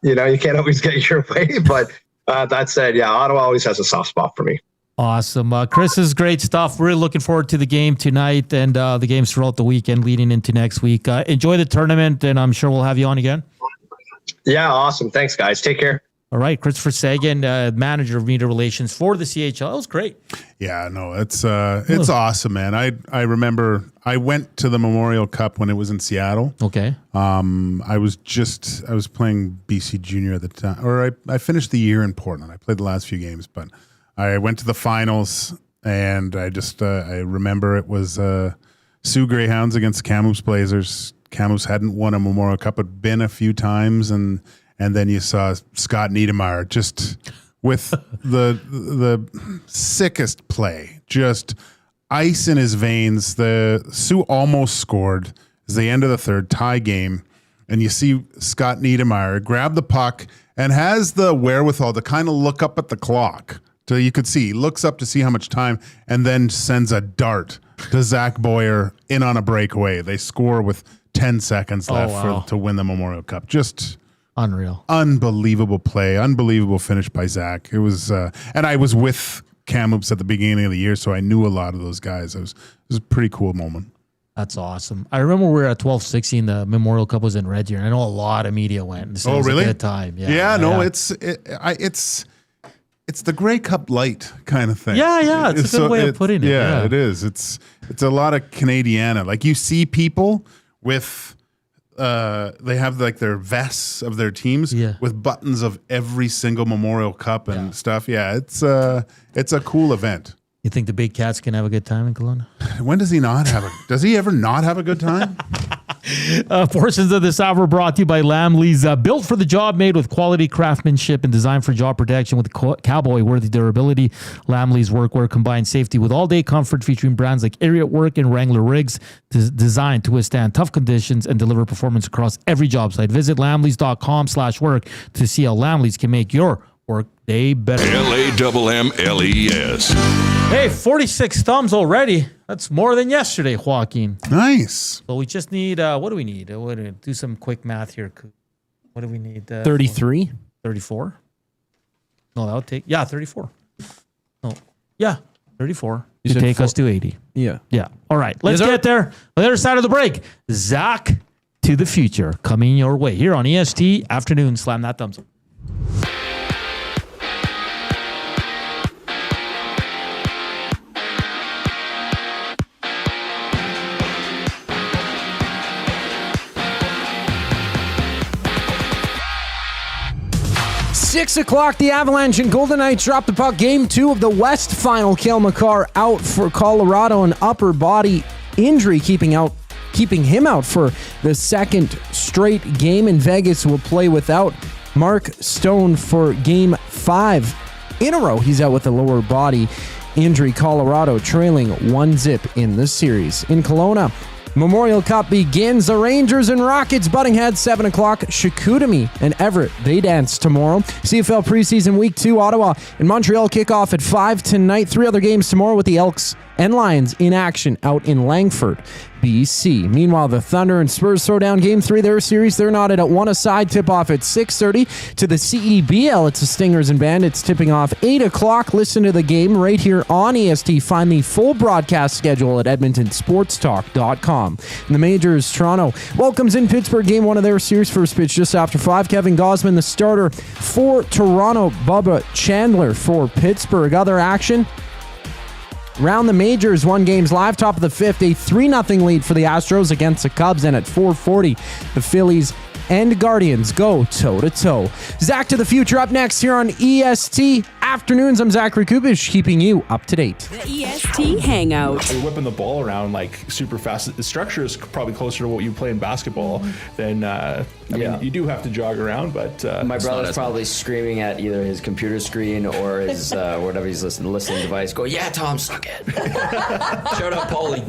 you can't always get your way. But that said, Ottawa always has a soft spot for me. Awesome. Chris, is great stuff. Really looking forward to the game tonight and the games throughout the weekend leading into next week. Enjoy the tournament, and I'm sure we'll have you on again. Yeah, awesome. Thanks, guys. Take care. All right, Christopher Seagan, manager of media relations for the CHL. That was great. Yeah, no, it's awesome, man. I remember I went to the Memorial Cup when it was in Seattle. Okay. I was playing BC Junior at the time, or I finished the year in Portland. I played the last few games, but I went to the finals, and I remember it was Sioux Greyhounds against Kamloops Blazers. Kamloops hadn't won a Memorial Cup, had been a few times, and then you saw Scott Niedermayer just with the sickest play, just ice in his veins. The Sioux almost scored. It's the end of the third, tie game, and you see Scott Niedermayer grab the puck and has the wherewithal to kind of look up at the clock. So you could see, he looks up to see how much time, and then sends a dart to Zach Boyer in on a breakaway. They score with 10 seconds left to win the Memorial Cup. Just unreal. Unbelievable play. Unbelievable finish by Zack. It was, and I was with Kamloops at the beginning of the year, so I knew a lot of those guys. It was a pretty cool moment. That's awesome. I remember we were at 1260 and the Memorial Cup was in Red Deer. And I know a lot of media went. So oh, it was really? a good time. It's the Grey Cup light kind of thing. Yeah. It's a good way of putting it. Yeah, it is. It's a lot of Canadiana. Like you see people with, they have like their vests of their teams with buttons of every single Memorial Cup and stuff. Yeah, it's a cool event. You think the big cats can have a good time in Kelowna? When does he not have does he ever not have a good time? Portions of this hour brought to you by Lamley's, built for the job, made with quality craftsmanship and designed for job protection with cowboy-worthy durability. Lamley's workwear combines safety with all-day comfort, featuring brands like Ariat Work and Wrangler Rigs, designed to withstand tough conditions and deliver performance across every job site. Visit lamleys.com/work to see how Lamley's can make your work day better. LAMMLES. Hey, 46 thumbs already. That's more than yesterday, Joaquin. Nice. So we just need, what do we need? Do some quick math here. What do we need? 33? 34? No, that would take, 34. No, yeah, 34. You to take us to 80. Yeah. Yeah. All right, let's get there. On the other side of the break, Zack to the future coming your way here on EST Afternoon. Slam that thumbs up. 6 o'clock, the Avalanche and Golden Knights drop the puck. Game 2 of the West final. Cale Makar out for Colorado, an upper body injury, keeping him out for the second straight game. And Vegas will play without Mark Stone for Game 5 in a row. He's out with a lower body injury. Colorado trailing 1-0 in the series. In Kelowna, Memorial Cup begins. The Rangers and Rockets butting heads, 7 o'clock. Chicoutimi and Everett, they dance tomorrow. CFL preseason week 2, Ottawa and Montreal kickoff at 5 tonight. 3 other games tomorrow with the Elks and Lions in action out in Langford, BC. Meanwhile, the Thunder and Spurs throw down Game 3 of their series. They're knotted at 1 aside. Tip-off at 6:30 to the CEBL. It's the Stingers and Bandits tipping off 8 o'clock. Listen to the game right here on EST. Find the full broadcast schedule at edmontonsportstalk.com. In the majors, Toronto welcomes in Pittsburgh. Game 1 of their series. First pitch just after 5. Kevin Gausman, the starter for Toronto. Bubba Chandler for Pittsburgh. Other action round the majors, 1 games live, top of the 5th, a 3-0 lead for the Astros against the Cubs, and at 4:40, the Phillies and Guardians go toe-to-toe. Zack to the future up next here on EST Afternoons. I'm Zachary Kubish, keeping you up to date. The EST Hangout. We're whipping the ball around like super fast. The structure is probably closer to what you play in basketball than, I mean, you do have to jog around, but... My brother's probably screaming at either his computer screen or his, whatever he's listening device, go, yeah, Tom, suck it. Shout out Paulie.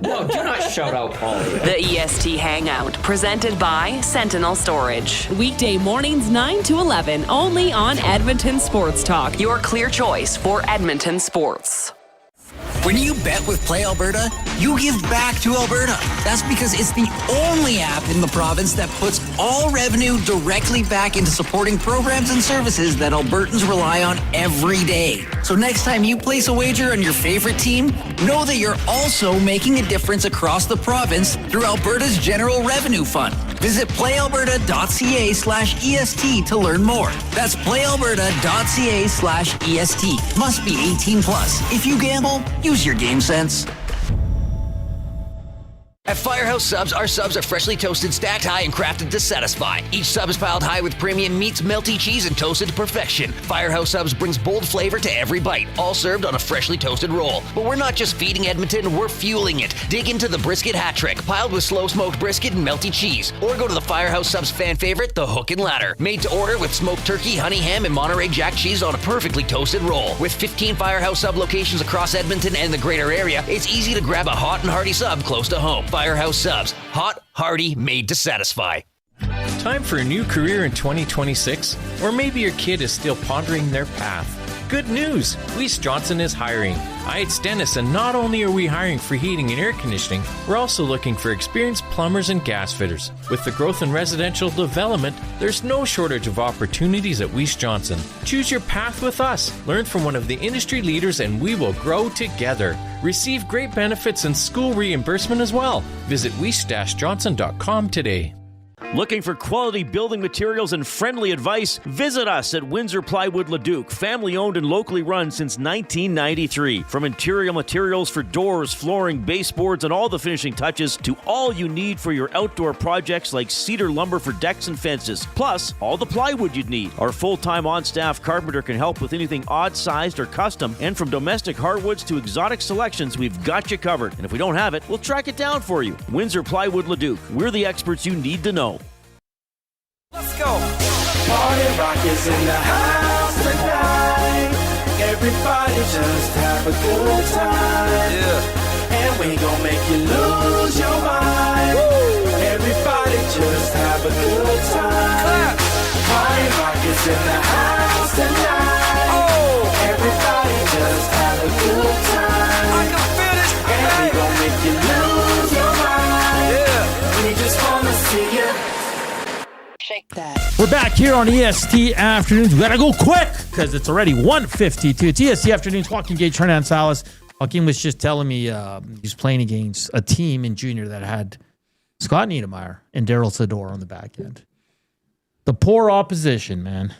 No, do not shout out Paulie. The EST Hangout, presented by Sentinel Storage. Weekday mornings 9 to 11, only on Edmonton Sports Talk. Your clear choice for Edmonton sports. When you bet with Play Alberta, you give back to Alberta. That's because it's the only app in the province that puts all revenue directly back into supporting programs and services that Albertans rely on every day. So next time you place a wager on your favorite team, know that you're also making a difference across the province through Alberta's General Revenue Fund. Visit playalberta.ca/EST to learn more. That's playalberta.ca/EST. Must be 18 plus. If you gamble, use your game sense. At Firehouse Subs, our subs are freshly toasted, stacked high, and crafted to satisfy. Each sub is piled high with premium meats, melty cheese, and toasted to perfection. Firehouse Subs brings bold flavor to every bite, all served on a freshly toasted roll. But we're not just feeding Edmonton, we're fueling it. Dig into the brisket hat trick, piled with slow-smoked brisket and melty cheese. Or go to the Firehouse Subs fan favorite, the Hook and Ladder. Made to order with smoked turkey, honey ham, and Monterey Jack cheese on a perfectly toasted roll. With 15 Firehouse Sub locations across Edmonton and the greater area, it's easy to grab a hot and hearty sub close to home. Firehouse Subs. Hot, hearty, made to satisfy. Time for a new career in 2026? Or maybe your kid is still pondering their path. Good news! Weiss Johnson is hiring. It's Dennis, and not only are we hiring for heating and air conditioning, we're also looking for experienced plumbers and gas fitters. With the growth in residential development, there's no shortage of opportunities at Weiss Johnson. Choose your path with us. Learn from one of the industry leaders, and we will grow together. Receive great benefits and school reimbursement as well. Visit weiss-johnson.com today. Looking for quality building materials and friendly advice? Visit us at Windsor Plywood Leduc, family owned and locally run since 1993. From interior materials for doors, flooring, baseboards, and all the finishing touches to all you need for your outdoor projects like cedar lumber for decks and fences. Plus, all the plywood you'd need. Our full-time on-staff carpenter can help with anything odd-sized or custom. And from domestic hardwoods to exotic selections, we've got you covered. And if we don't have it, we'll track it down for you. Windsor Plywood Leduc. We're the experts you need to know. Let's go. Party Rock is in the house tonight. Everybody just have a good time. Yeah. And we gon' make you lose your mind. Woo. Everybody just have a good time. Clap. Party Rock is in the house tonight. Oh. Everybody just have a good time. I can feel this. And we gon' make you lose your mind. Yeah. We just wanna see you. Shake that. We're back here on EST Afternoons. We gotta go quick because it's already 1:52. It's EST Afternoons. Joaquin, Gage, Hernan, Salas. Joaquin was just telling me he's playing against a team in junior that had Scott Niedermayer and Daryl Sador on the back end. The poor opposition, man.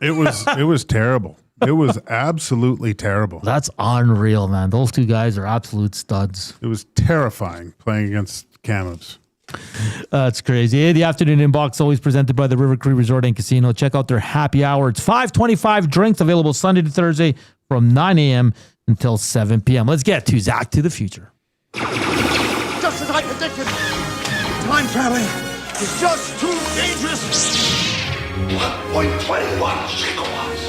It was terrible. It was absolutely terrible. That's unreal, man. Those two guys are absolute studs. It was terrifying playing against Kamloops. That's crazy. Hey, the afternoon inbox always presented by the River Cree Resort and Casino. Check out their happy hour. It's 5:25 drinks available Sunday to Thursday from 9 a.m. until 7 p.m. Let's get to Zack to the future. Just as I predicted, time traveling is just too dangerous. 1.21 gigawatts.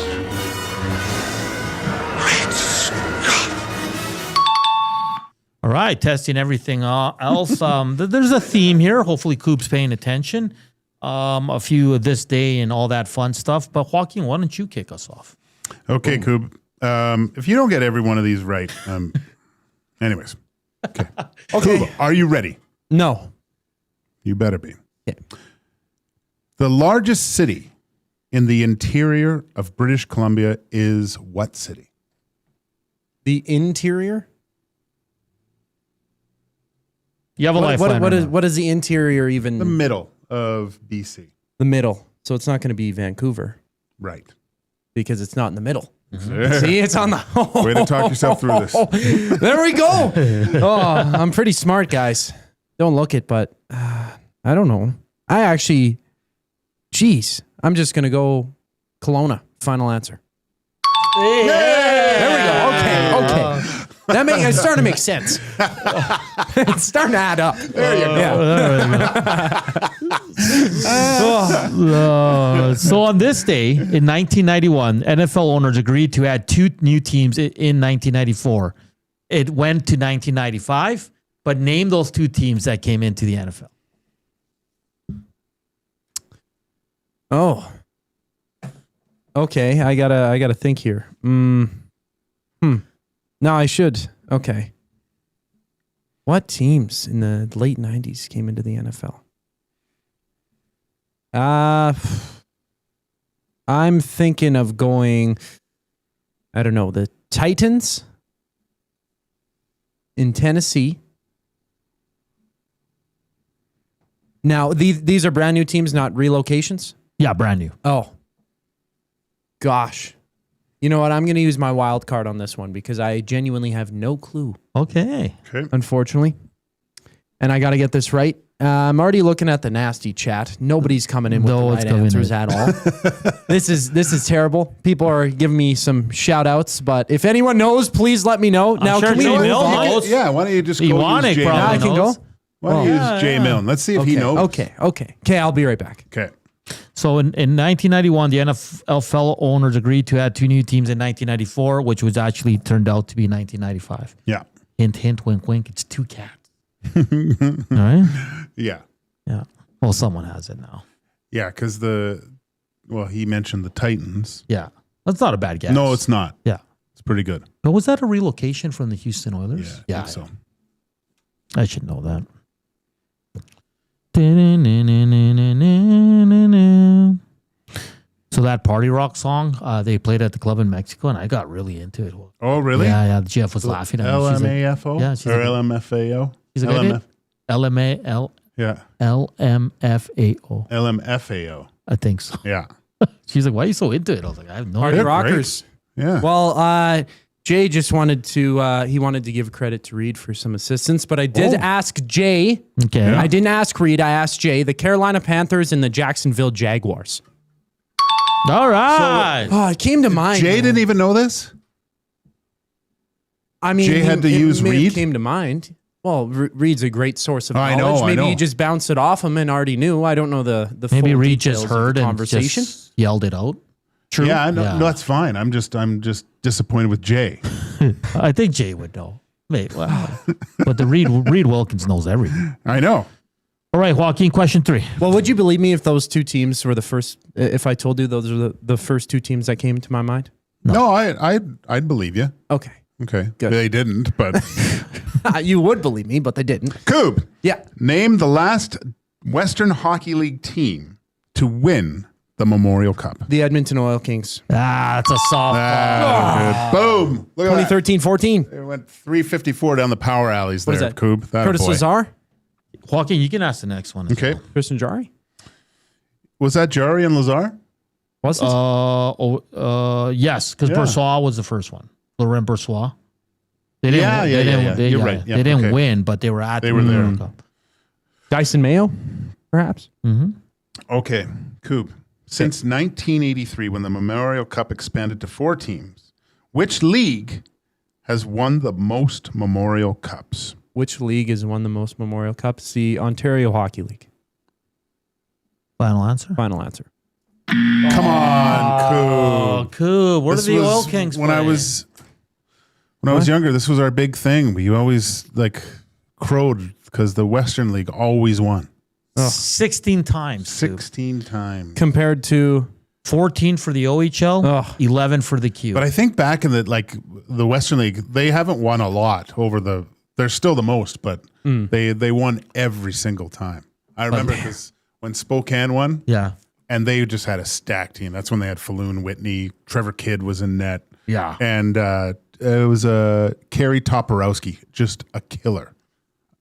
All right, testing everything else. There's a theme here. Hopefully, Coop's paying attention. A few of this day and all that fun stuff. But Joaquin, why don't you kick us off? Okay, Coop. If you don't get every one of these right, anyways. Okay. Okay. Coop, are you ready? No. You better be. Yeah. The largest city in the interior of British Columbia is what city? The interior? You have a lifeline. What is the interior even? The middle of BC. The middle. So it's not going to be Vancouver. Right. Because it's not in the middle. Mm-hmm. See, it's on the... Way to talk yourself through this. There we go. Oh, I'm pretty smart, guys. Don't look it, but I don't know. I actually... Geez. I'm just going to go Kelowna. Final answer. Hey. There we go. Okay. It's starting to make sense. It's starting to add up. There you go. Yeah. So on this day in 1991, NFL owners agreed to add 2 new teams in 1994. It went to 1995, but name those 2 teams that came into the NFL. Oh. Okay, I gotta think here. No, I should. Okay. What teams in the late 90s came into the NFL? I'm thinking of going, I don't know, the Titans in Tennessee. Now, these are brand new teams, not relocations? Yeah, brand new. Oh. Gosh. You know what? I'm going to use my wild card on this one because I genuinely have no clue. Okay. Unfortunately. And I got to get this right. I'm already looking at the nasty chat. Nobody's coming in with the right answers at all. This is terrible. People are giving me some shout outs, but if anyone knows, please let me know. Now, sure can we Jay move Milne on? knows. Yeah, why don't you just go Iwanek use Jay probably Milne? I can knows. go? Why don't you use Jay Milne? Let's see if he knows. Okay, I'll be right back. Okay. So in 1991, the NFL fellow owners agreed to add 2 new teams in 1994, which was actually turned out to be 1995. Yeah. Hint, hint, wink, wink. It's 2 cats. All right? Yeah. Yeah. Well, someone has it now. Yeah, because he mentioned the Titans. Yeah. That's not a bad guess. No, it's not. Yeah. It's pretty good. But was that a relocation from the Houston Oilers? Yeah, I think so. I should know that. So that party rock song, they played at the club in Mexico, and I got really into it. Oh, really? Yeah. Jeff was laughing at me. LMAFO? Yeah, she's or like, LMFAO? She's like, LMAL. Yeah. LMFAO. LMFAO. I think so. Yeah. She's like, why are you so into it? I was like, I have no Party idea. Rockers. Yeah. Well, Jay just wanted to give credit to Reed for some assistance, but I did ask Jay. Okay. I didn't ask Reed. I asked Jay. The Carolina Panthers and the Jacksonville Jaguars. All right. Oh, it came to mind. Jay didn't even know this? I mean, Jay had to use Reed? It came to mind. Well, Reed's a great source of I knowledge. know, Maybe I know. he just bounced it off him and already knew. I don't know the Maybe full Reed details just of the heard and conversation. just yelled it out. True. Yeah, no, that's fine. I'm just disappointed with Jay. I think Jay would know. Wait, wow. But the Reed Wilkins knows everything. I know. All right, Joaquin, question 3. Well, would you believe me if those 2 teams were the first? If I told you those are the first 2 teams that came to my mind? No, I'd believe you. Okay. Okay. Good. They didn't, but You would believe me, but they didn't. Coob. Yeah. Name the last Western Hockey League team to win the Memorial Cup. The Edmonton Oil Kings. That's a softball. Boom. Look at that. 2013-14. It went 354 down the power alleys there, What is that? Coob. That Curtis boy. Lazar? Joaquin, you can ask the next one. Okay. Tristan Jarry? Was that Jari and Lazar? Was it? Yes, because Yeah. Boursois was the first one. Laurent Boursois. They didn't. Yeah, they didn't, yeah. They, You're right. Yeah, they didn't okay. win, but they were at. They were there. World Cup. Dyson Mayo, perhaps? Mm-hmm. Okay, Coob. Since 1983, when the Memorial Cup expanded to 4 teams, which league has won the most Memorial Cups? Which league has won the most Memorial Cups? The Ontario Hockey League. Final answer. Final answer. Come on, Coob. Cool. Where This did the was Oil Kings when play? I was younger, this was our big thing. We always crowed because the Western League always won. 16 times. 16 times. Compared to 14 for the OHL, 11 for the Q. But I think back in the Western League, they haven't won a lot over the. They're still the most, but they won every single time. I remember because when Spokane won, yeah, and they just had a stacked team. That's when they had Falloon, Whitney, Trevor Kidd was in net, yeah, and it was Kerry Toporowski, just a killer.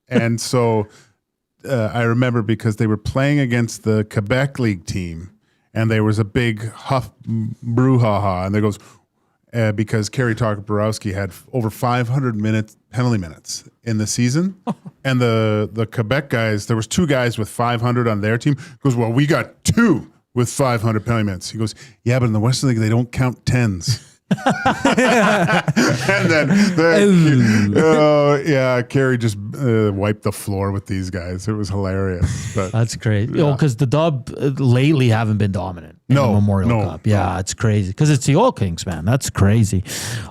And so I remember because they were playing against the Quebec League team, and there was a big huff brouhaha, and there goes. Because Kerry Toporowski had over 500 penalty minutes in the season. And the Quebec guys, there was 2 guys with 500 on their team. Goes, well, we got 2 with 500 penalty minutes. He goes, yeah, but in the Western League, they don't count 10s. And then, Kerry just wiped the floor with these guys. It was hilarious. But that's great. Because the Dub lately haven't been dominant in the Memorial Cup. Yeah, it's crazy because it's the Oil Kings, man. That's crazy.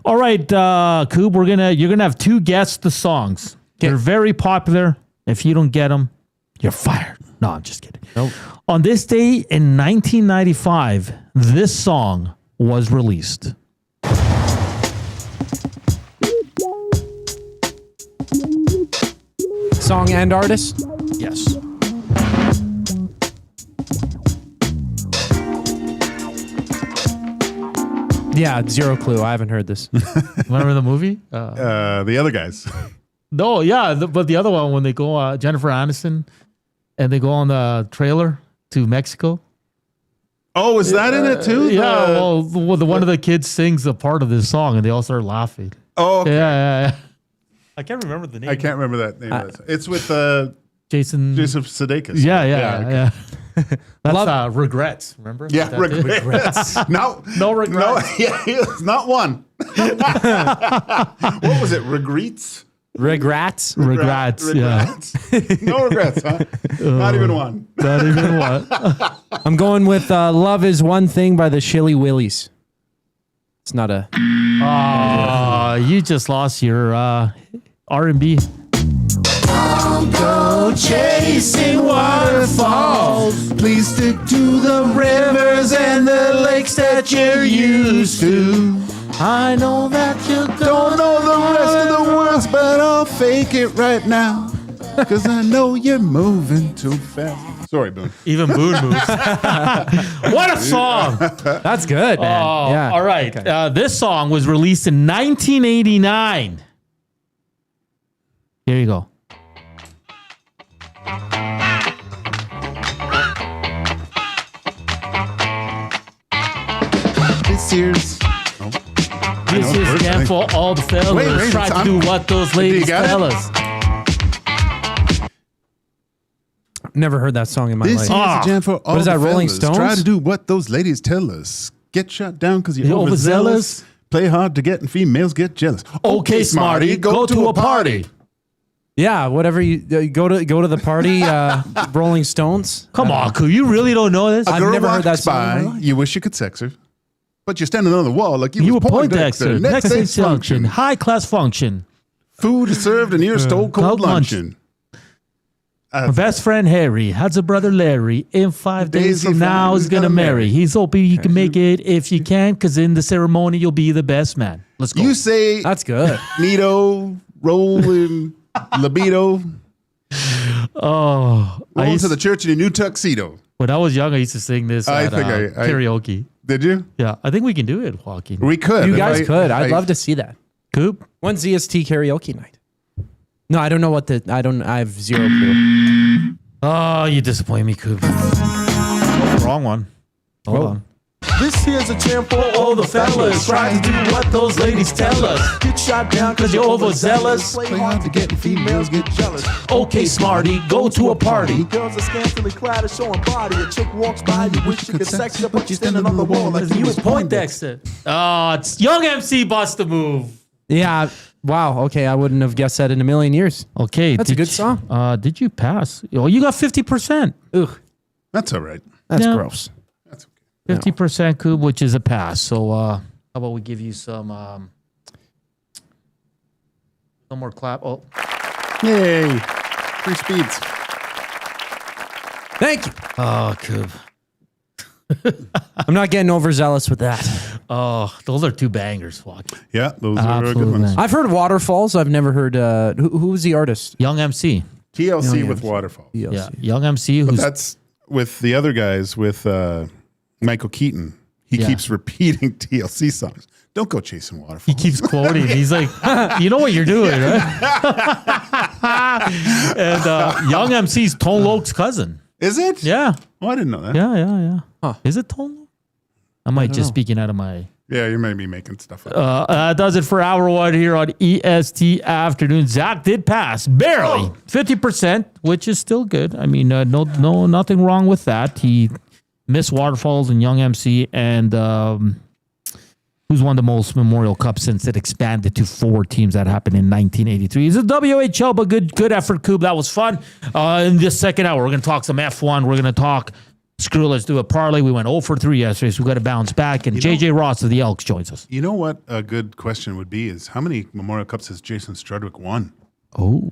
All right, Coob, you're gonna have 2 guess the songs. They're very popular. If you don't get them, you're fired. No, I'm just kidding. Nope. On this day in 1995, this song was released. Song and artist? Yes. Yeah, zero clue. I haven't heard this. Remember the movie? The other guys. No, yeah, but the other one when they go, Jennifer Aniston, and they go on the trailer to Mexico. Oh, is that in it too? Yeah, well, one of the kids sings a part of this song, and they all start laughing. Oh, okay. Yeah. I can't remember the name. I can't remember that name. It's with Jason Sudeikis. Yeah. That's Regrets. Remember? Yeah, regrets. No regrets. It's not one. What was it? Regrets. Regrets. Yeah. No regrets, huh? Not even one. Not even one. I'm going with "Love Is One Thing" by the Chili Willies. It's not a. Oh, you just lost your R&B. Go chasing waterfalls. Please stick to the rivers and the lakes that you're used to. I know that you Don't know the rest of the words, but I'll fake it right now. Because I know you're moving too fast. Sorry, Boone. Even Boone moves. What a song. That's good, man. Oh, Yeah. all right. Okay. This song was released in 1989. Here you go. This year's. This is again for all the fellas. Wait, Try to do what those ladies tell us. Never heard that song in my This life. is a jam for all What is that, the Rolling fellas. Stones? Try to do what those ladies tell us. Get shot down because you're You're overzealous. Play hard to get and females get jealous. Okay, smarty, go to a party. Yeah, whatever you go to the party. Rolling Stones. Come on, Koo. You really don't know this? A I've girl never heard that walks song in my by, life. you wish you could sex her, but you're standing on the wall like You you were was Poindexter. Next day day function. High class function. Food is served and you're stole cold Cold lunch. luncheon. My best friend Harry has a brother Larry. In 5 days he from now, found he's gonna marry. He's hoping you can make it if you can, because in the ceremony you'll be the best man. Let's go. You say That's good. Nito, rolling, libido, Oh, rolling to the church in a new tuxedo. when I was young, I used to sing this I at think I- karaoke. Did you? Yeah, I think we can do it, Joaquin. We could. You If guys could. I'd I- love to see that. Coop? When's EST karaoke night? No, I don't know what I have zero clue. Oh, you disappoint me, Coop. Wrong one. Hold on. This here's a jam for all the fellas. Try to do what those ladies tell us. Get shot down cause you're overzealous. Play hard to get and females get jealous. Okay, smarty, go to a party. Girls are scantily clad and showing body. A chick walks by, you wish you could sex her, but you're standing on the wall like You was Poindexter. Oh, it's Young MC bust a move. Yeah. Wow. Okay, I wouldn't have guessed that in a million years. Okay. That's a good song. Did you pass? Oh, you got 50%. Ugh, That's all right. that's Yeah. gross. 50% Coop, which is a pass. So how about we give you some more clap? Oh, Yay. Free speeds. Thank you. oh, Coop. I'm not getting overzealous with that. Oh, those are two bangers, Joaquin. Yeah, those are good Absolute ones. bang. I've heard Waterfalls. I've never heard. Who was the artist? Young MC. TLC Young with MC. Waterfall. Yeah, Young MC. But Who's that's with the other guys with Michael Keaton. He Yeah. keeps repeating TLC songs. Don't go chasing waterfalls. he keeps quoting. He's like, you know what you're doing, right? And Young MC's Tone Loke's cousin. Is it? Yeah. Oh, I didn't know that. Yeah. Huh. Is it Tone Loke? I might just speaking out of my. Yeah, you may be making stuff up. That does it for hour one here on EST Afternoon. Zack did pass barely 50%, which is still good. I mean, nothing wrong with that. He missed Waterfalls and Young MC, and who's won the most Memorial Cup since it expanded to 4 teams. That happened in 1983. It's a WHL, but good effort, Coop. That was fun. In this second hour, we're going to talk some F1. We're going to talk. Screw, let's do a parlay. We went 0 for 3 yesterday, so we got to bounce back. And JJ Ross of the Elks joins us. You know what a good question would be is how many Memorial Cups has Jason Strudwick won? Oh.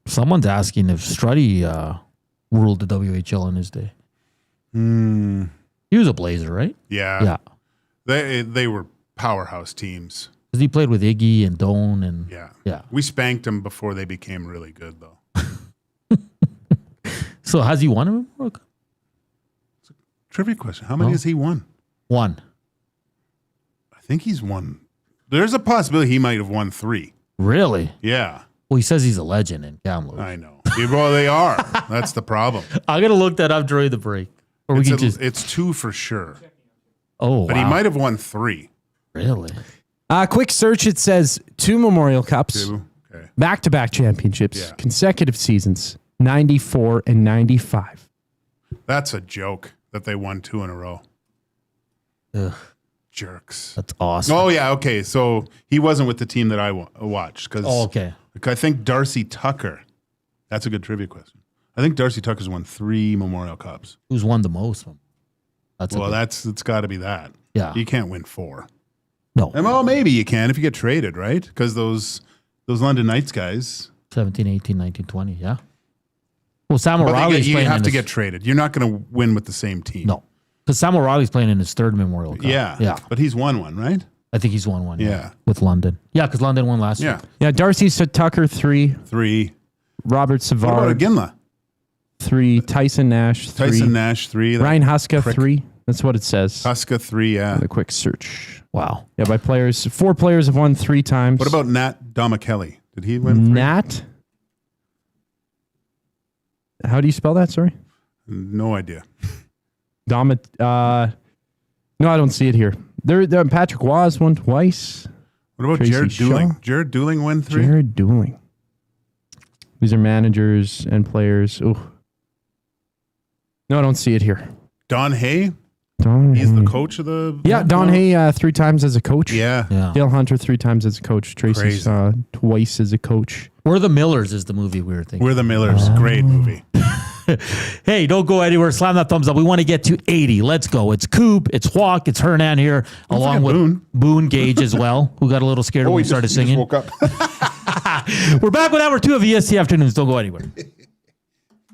Someone's asking if Struddy ruled the WHL in his day. He was a Blazer, right? Yeah. Yeah. They were powerhouse teams. Because he played with Iggy and Doan and yeah. We spanked them before they became really good, though. So has he won a Memorial Cup? Trivia question. How many has he won? One. I think he's won. There's a possibility he might have won 3. Really? Yeah. Well, he says he's a legend in Kamloops. I know. Well, they are. That's the problem. I'm going to look that up during the break. Or It's 2 for sure. Oh, But he might have won 3. Really? Quick search, it says 2 Memorial Cups, back-to-back championships, consecutive seasons, 94 and 95. That's a joke that they won 2 in a row. Ugh. Jerks. That's awesome. Oh, yeah, okay. So he wasn't with the team that I watched. Okay. I think Darcy Tucker, that's a good trivia question. I think Darcy Tucker's won 3 Memorial Cups. Who's won the most? It's got to be that. Yeah. You can't win 4. No. Well, maybe you can if you get traded, right? Because those London Knights guys. 17, 18, 19, 20, yeah. Well, Sam O'Reilly's you playing have to get traded. You're not going to win with the same team. No. Because Sam O'Reilly's playing in his 3rd Memorial Cup. Yeah. But he's won one, right? I think he's won one. Yeah. With London. Yeah, because London won last year. Yeah, Darcy Tucker, 3. 3. Robert Savard. What about Ginla? 3. Tyson Nash, 3. Tyson Nash, 3. Ryan Huska, 3. That's what it says. Huska, 3, yeah. A quick search. Wow. Yeah, by players. 4 players have won 3 times. What about Nat Domicelli? Did he win 3? Nat? How do you spell that, sorry? No idea. No, I don't see it here. There, Patrick Waz won twice. What about Tracy Jared Dooling? Shaw? Jared Dooling won 3? Jared Dooling. These are managers and players. Oh. No, I don't see it here. Don Hay? He's the coach of the... Yeah, Don Hay 3 times as a coach. Yeah. Dale Hunter 3 times as a coach. Tracy twice as a coach. We're the Millers is the movie we were thinking. We're the Millers. Great movie. Hey, don't go anywhere. Slam that thumbs up. We want to get to 80. Let's go. It's Coop, it's Walk, it's Hernan here, along with Boone Gage as well, who got a little scared when we started singing. Woke up. We're back with hour 2 of EST Afternoons. Don't go anywhere.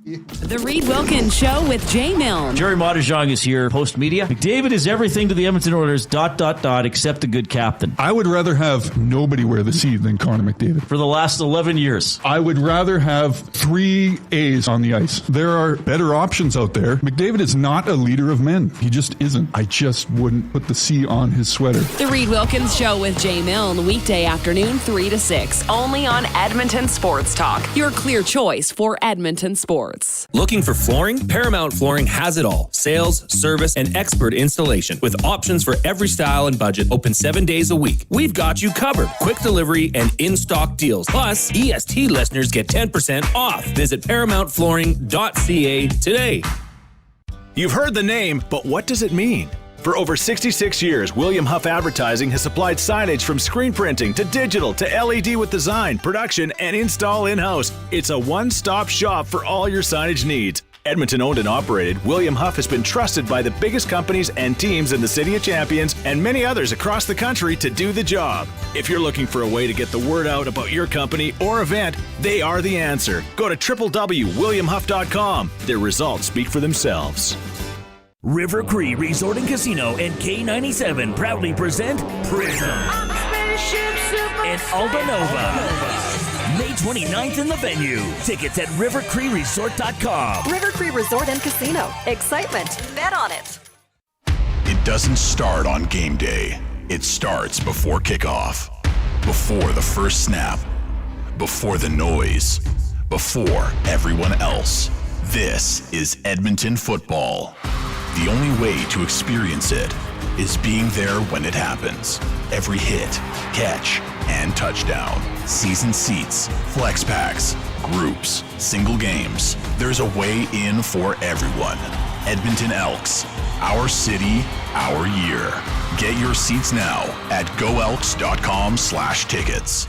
The Reed Wilkins Show with Jay Milne. Jerry Modejong is here, post media. McDavid is everything to the Edmonton Oilers, ... except a good captain. I would rather have nobody wear the C than Connor McDavid. For the last 11 years. I would rather have 3 A's on the ice. There are better options out there. McDavid is not a leader of men. He just isn't. I just wouldn't put the C on his sweater. The Reed Wilkins Show with Jay Milne, weekday afternoon 3 to 6, only on Edmonton Sports Talk. Your clear choice for Edmonton sports. Looking for flooring? Paramount Flooring has it all. Sales, service, and expert installation. With options for every style and budget, open 7 days a week. We've got you covered. Quick delivery and in-stock deals. Plus, EST listeners get 10% off. Visit ParamountFlooring.ca today. You've heard the name, but what does it mean? For over 66 years, William Huff Advertising has supplied signage from screen printing to digital to LED with design, production, and install in-house. It's a one-stop shop for all your signage needs. Edmonton owned and operated, William Huff has been trusted by the biggest companies and teams in the City of Champions and many others across the country to do the job. If you're looking for a way to get the word out about your company or event, they are the answer. Go to www.williamhuff.com. Their results speak for themselves. River Cree Resort and Casino and K97 proudly present Prism and Aldanova. May 29th in the venue. Tickets at rivercreeresort.com. River Cree Resort and Casino. Excitement. Bet on it. It doesn't start on game day. It starts before kickoff. Before the first snap. Before the noise. Before everyone else. This is Edmonton football. The only way to experience it is being there when it happens. Every hit, catch, and touchdown. Season seats, flex packs, groups, single games. There's a way in for everyone. Edmonton Elks, our city, our year. Get your seats now at goelks.com/tickets.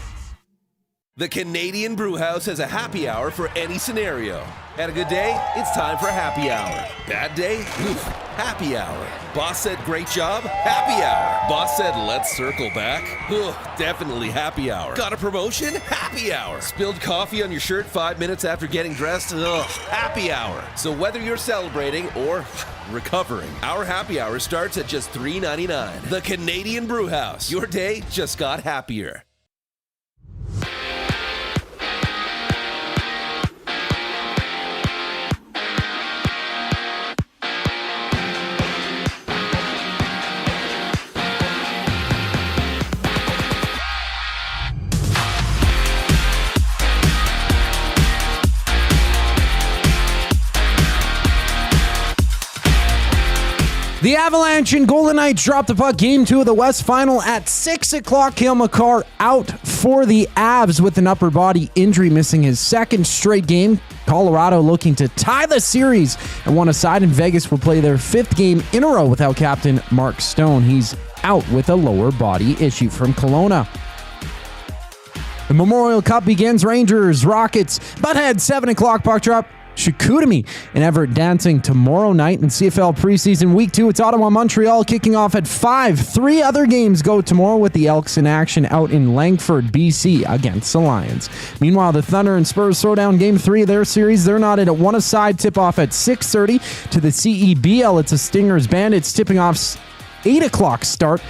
The Canadian Brewhouse has a happy hour for any scenario. Had a good day? It's time for happy hour. Bad day? Oof, happy hour. Boss said great job? Happy hour. Boss said let's circle back? Ugh, definitely happy hour. Got a promotion? Happy hour. Spilled coffee on your shirt 5 minutes after getting dressed? Ugh, happy hour. So whether you're celebrating or recovering, our happy hour starts at just $3.99. The Canadian Brewhouse. Your day just got happier. The Avalanche and Golden Knights dropped the puck game 2 of the West Final at 6 o'clock. Cale Makar out for the Avs with an upper body injury, missing his second straight game. Colorado looking to tie the series and one aside, and Vegas will play their 5th game in a row without captain Mark Stone. He's out with a lower body issue from Kelowna. The Memorial Cup begins. Rangers, Rockets, Butthead, 7 o'clock puck drop. Chicoutimi and Everett dancing tomorrow night in CFL preseason week 2. It's Ottawa, Montreal kicking off at 5. 3 other games go tomorrow with the Elks in action out in Langford, BC against the Lions. Meanwhile, the Thunder and Spurs throw down game 3 of their series. They're knotted at 1 aside. Tip off at 6:30 to the CEBL. It's a Stingers Bandits tipping off 8 o'clock start.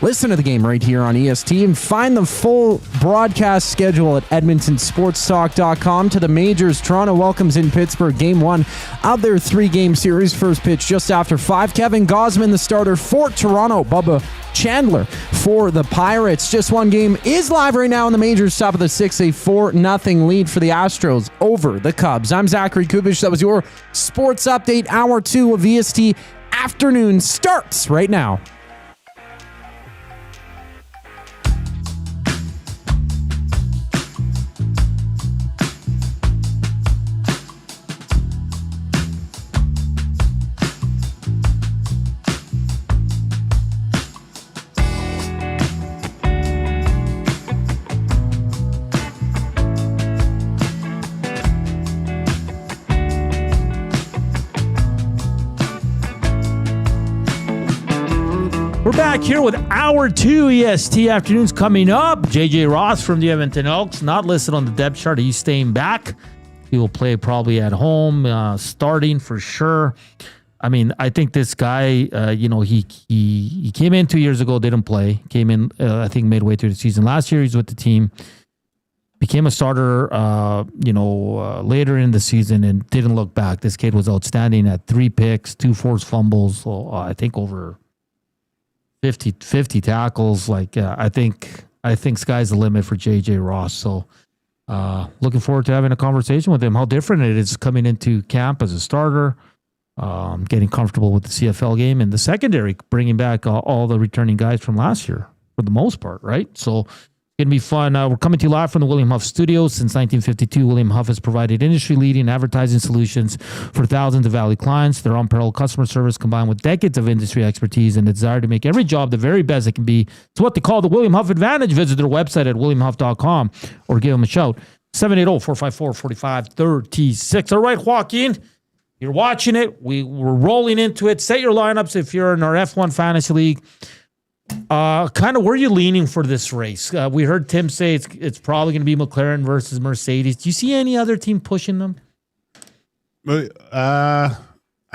Listen to the game right here on EST and find the full broadcast schedule at edmontonsportstalk.com. To the majors, Toronto welcomes in Pittsburgh game 1 of their 3-game series. First pitch just after 5. Kevin Gausman, the starter for Toronto. Bubba Chandler for the Pirates. Just one game is live right now in the majors. Top of the 6th, a 4-0 lead for the Astros over the Cubs. I'm Zachary Kubish. That was your sports update. Hour 2 of EST Afternoon starts right now. We're back here with Hour 2 EST Afternoons coming up. JJ Ross from the Edmonton Elks, not listed on the depth chart. He's staying back. He will play probably at home, starting for sure. I mean, I think this guy, he came in 2 years ago, didn't play. Came in, I think, midway through the season. Last year, he's with the team. Became a starter, later in the season and didn't look back. This kid was outstanding at 3 picks, 2 forced fumbles. So, I think over 50 tackles. I think sky's the limit for JJ Ross. So looking forward to having a conversation with him. How different it is coming into camp as a starter, getting comfortable with the CFL game, and the secondary, bringing back all the returning guys from last year for the most part, right? So it's going to be fun. We're coming to you live from the William Huff Studios. Since 1952, William Huff has provided industry-leading advertising solutions for thousands of Valley clients. Their unparalleled customer service, combined with decades of industry expertise and the desire to make every job the very best it can be, it's what they call the William Huff Advantage. Visit their website at williamhuff.com or give them a shout. 780-454-4536. All right, Joaquin, you're watching it. We're rolling into it. Set your lineups if you're in our F1 Fantasy League. Kind of where are you leaning for this race? We heard Tim say it's probably going to be McLaren versus Mercedes. Do you see any other team pushing them? I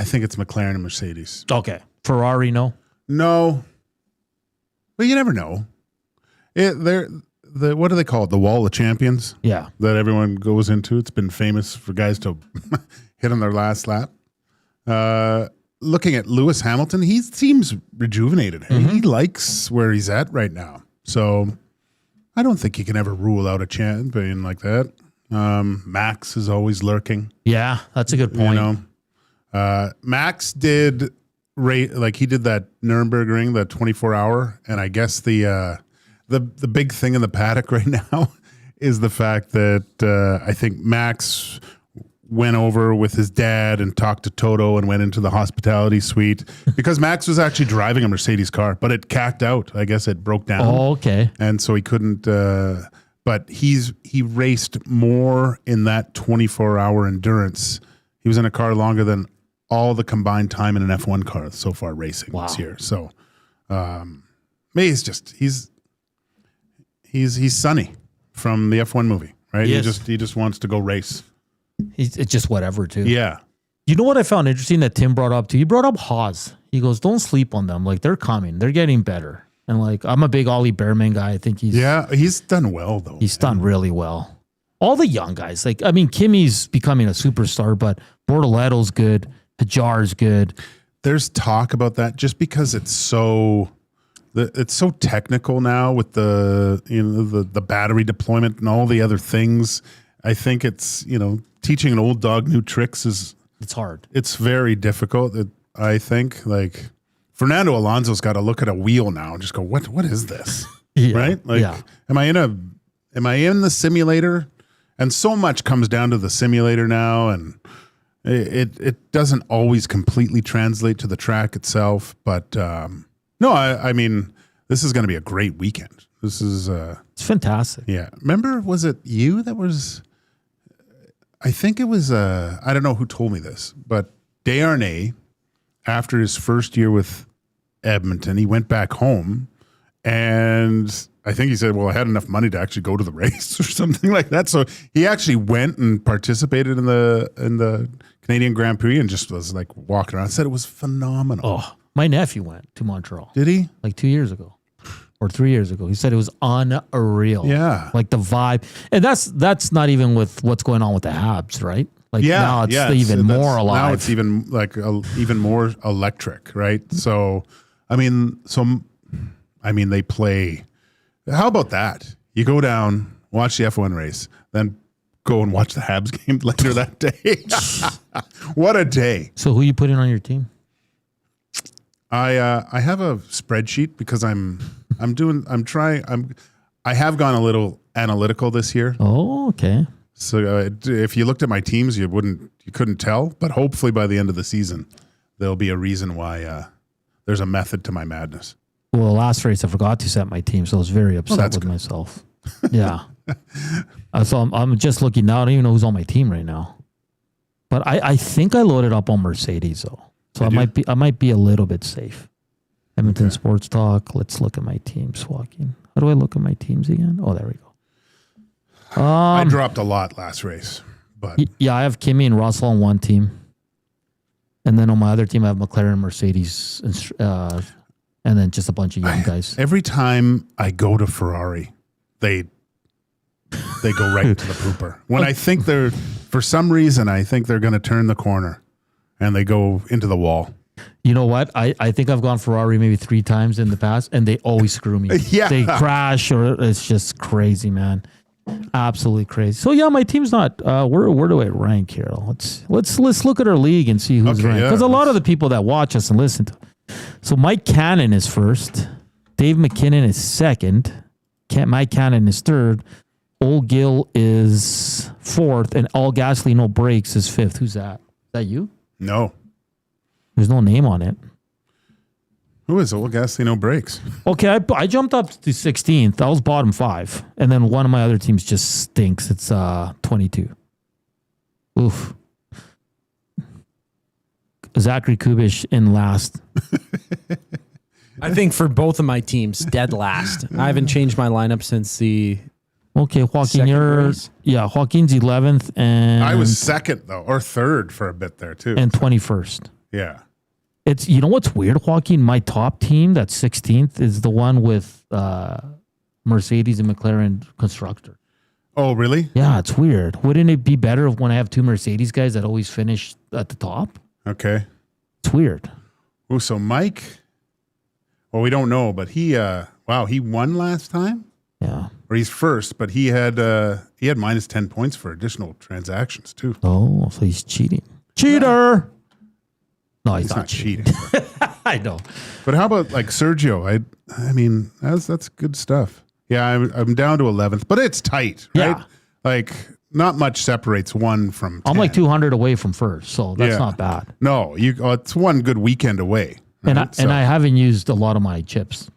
think it's McLaren and Mercedes. Okay. Ferrari, no? No. But you never know. What do they call it? The Wall of Champions? Yeah. That everyone goes into. It's been famous for guys to hit on their last lap. Looking at Lewis Hamilton, he seems rejuvenated. Mm-hmm. He likes where he's at right now. So I don't think he can ever rule out a champion like that. Max is always lurking. Yeah, that's a good point. Max did he did that Nürburgring, the 24-hour, and I guess the big thing in the paddock right now is the fact that I think Max went over with his dad and talked to Toto and went into the hospitality suite because Max was actually driving a Mercedes car, but it cacked out. I guess it broke down. Oh, okay. And so he couldn't but he raced more in that 24-hour endurance. He was in a car longer than all the combined time in an F1 car so far racing this year. So, he's Sonny from the F1 movie, right? Yes. He just wants to go race. It's just whatever too. Yeah. You know what I found interesting that Tim brought up too? He brought up Haas. He goes, don't sleep on them. Like, they're coming. They're getting better. And like, I'm a big Ollie Behrman guy. I think he's done well though. He's done really well. All the young guys, like, I mean, Kimmy's becoming a superstar, but Bortoletto's good. Hajar's good. There's talk about that just because it's so technical now with the battery deployment and all the other things. I think it's, teaching an old dog new tricks it's hard. It's very difficult. I think like Fernando Alonso's got to look at a wheel now and just go, what is this? Right? Like, am I in the simulator? And so much comes down to the simulator now, and it doesn't always completely translate to the track itself. But no, I mean, this is going to be a great weekend. This is it's fantastic. Yeah. Remember, was it you that was? I think it was. I don't know who told me this, but Desharnais, after his first year with Edmonton, he went back home, and I think he said, well, I had enough money to actually go to the race or something like that. So he actually went and participated in the Canadian Grand Prix and just was like walking around. Said it was phenomenal. Oh, my nephew went to Montreal. Did he? Like 2 years ago or 3 years ago. He said it was unreal. Yeah. Like the vibe. And that's not even with what's going on with the Habs, right? Like now it's even more alive. Now it's even like even more electric, right? So, I mean, they play. How about that? You go down, watch the F1 race, then go and watch the Habs game later that day. What a day! So who you putting on your team? I have a spreadsheet because I have gone a little analytical this year. Oh, okay. So if you looked at my teams, you couldn't tell, but hopefully by the end of the season, there'll be a reason why there's a method to my madness. Well, last race I forgot to set my team, so I was very upset with myself. Yeah. So I'm just looking now. I don't even know who's on my team right now. But I think I loaded up on Mercedes though. So I might be a little bit safe. Edmonton Sports Talk. Let's look at my teams, Joaquin. How do I look at my teams again? Oh, there we go. I dropped a lot last race. But yeah, I have Kimmy and Russell on one team. And then on my other team I have McLaren, Mercedes, and then just a bunch of young guys. Every time I go to Ferrari, they go right to the pooper. When I think for some reason, I think they're going to turn the corner and they go into the wall. You know what? I think I've gone Ferrari maybe 3 times in the past and they always screw me. Yeah. They crash or it's just crazy, man. Absolutely crazy. So yeah, my team's not, where do I rank here? Let's look at our league and see who's ranked. Because a lot of the people that watch us and listen to. So Mike Cannon is first. Dave McKinnon is second. Mike Cannon is third. Old Gill is fourth. And All Gasoline No Brakes is fifth. Who's that? Is that you? No. There's no name on it. Who is Old Gasoline No Brakes? Okay, I jumped up to 16th. I was bottom 5. And then one of my other teams just stinks. It's 22. Oof. Zachary Kubish in last. I think for both of my teams, dead last. I haven't changed my lineup since the Joaquin, Joaquin's 11th, and I was second though, or third for a bit there too, and 21st. Yeah, it's what's weird, Joaquin. My top team, that's 16th, is the one with Mercedes and McLaren constructor. Oh, really? Yeah, it's weird. Wouldn't it be better if when I have 2 Mercedes guys that always finish at the top? Okay. It's weird. Oh, so Mike, well, we don't know, but he won last time? Yeah. Or he's first, but he had minus 10 points for additional transactions too. Oh, so he's cheating. Cheater! No, he's not cheating. I know. But how about like Sergio? I mean, that's good stuff. Yeah, I'm down to 11th, but it's tight, right? Yeah. Like not much separates one from 10. I'm like 200 away from first, so that's not bad. No, it's one good weekend away. Right? And I haven't used a lot of my chips.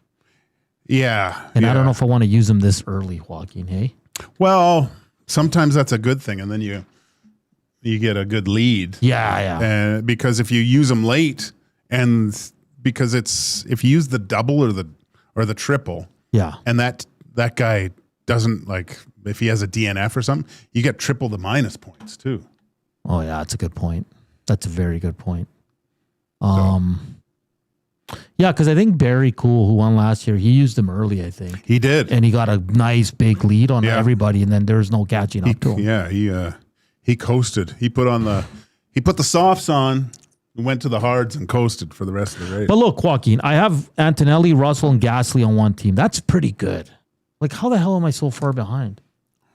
Yeah. And I don't know if I want to use them this early, Joaquin, hey? Well, sometimes that's a good thing, and then you get a good lead. Yeah. Because if you use them late, and because if you use the double or the triple, and that guy doesn't if he has a DNF or something, you get triple the minus points too. Oh yeah, that's a good point. That's a very good point. Yeah, because I think Barry Cool, who won last year, he used them early, I think. He did. And he got a nice big lead on everybody, and then there's no catching up to him. Yeah, he coasted. He put the softs on, went to the hards, and coasted for the rest of the race. But look, Joaquin, I have Antonelli, Russell, and Gasly on one team. That's pretty good. How the hell am I so far behind?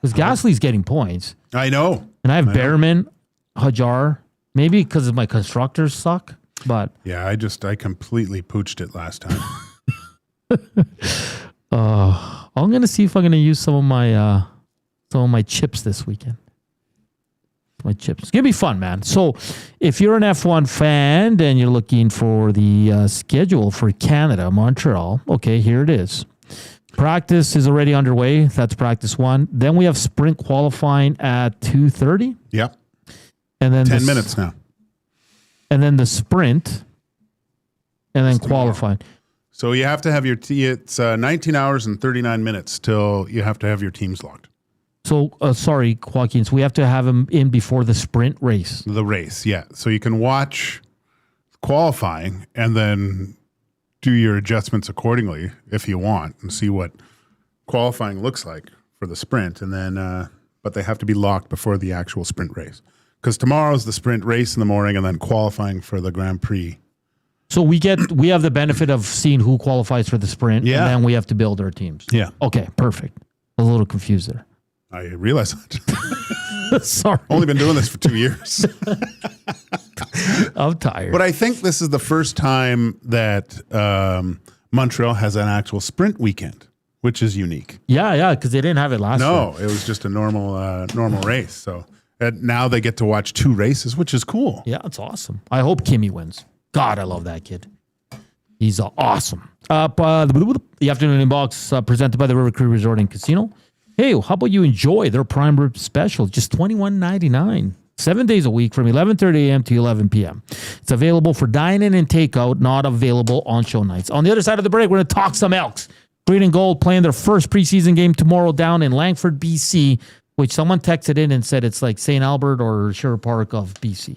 Because Gasly's getting points. I know. And I have Behrman, Hajar, maybe because my constructors suck. But yeah, I completely pooched it last time. I'm gonna see if I'm gonna use some of my chips this weekend. My chips. It's gonna be fun, man. So, if you're an F1 fan and you're looking for the schedule for Canada, Montreal, okay, here it is. Practice is already underway. That's practice 1. Then we have sprint qualifying at 2:30. Yep. And then 10 minutes now. And then the sprint, and then qualifying. So you have to have it's 19 hours and 39 minutes till you have to have your teams locked. So, sorry, Joaquin, so we have to have them in before the sprint race. The race, yeah. So you can watch qualifying and then do your adjustments accordingly if you want and see what qualifying looks like for the sprint. And then, but they have to be locked before the actual sprint race. Because tomorrow's the sprint race in the morning and then qualifying for the Grand Prix. So we have the benefit of seeing who qualifies for the sprint, and then we have to build our teams. Yeah. Okay, perfect. I was a little confused there. I realize that. Sorry. Only been doing this for 2 years. I'm tired. But I think this is the first time that Montreal has an actual sprint weekend, which is unique. Yeah, because they didn't have it last year. No, it was just a normal race. So now they get to watch 2 races, which is cool. Yeah, it's awesome. I hope Kimmy wins. God, I love that kid. He's awesome. The afternoon inbox presented by the River Cree Resort and Casino. Hey, how about you enjoy their prime rib special? Just $21.99. 7 days a week from 11:30 a.m. to 11 p.m. It's available for dine-in and takeout, not available on show nights. On the other side of the break, we're going to talk some Elks. Green and Gold playing their first preseason game tomorrow down in Langford, BC, which someone texted in and said it's like St. Albert or Sherwood Park of BC.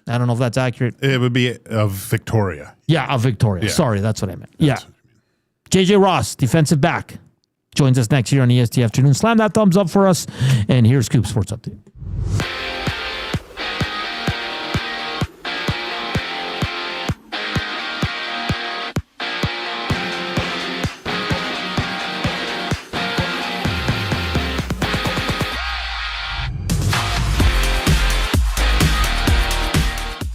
I don't know if that's accurate. It would be of Victoria. Yeah, of Victoria. Yeah. Sorry, that's what I meant. JJ Ross, defensive back, joins us next year on EST Afternoon. Slam that thumbs up for us. And here's Scoop Sports Update.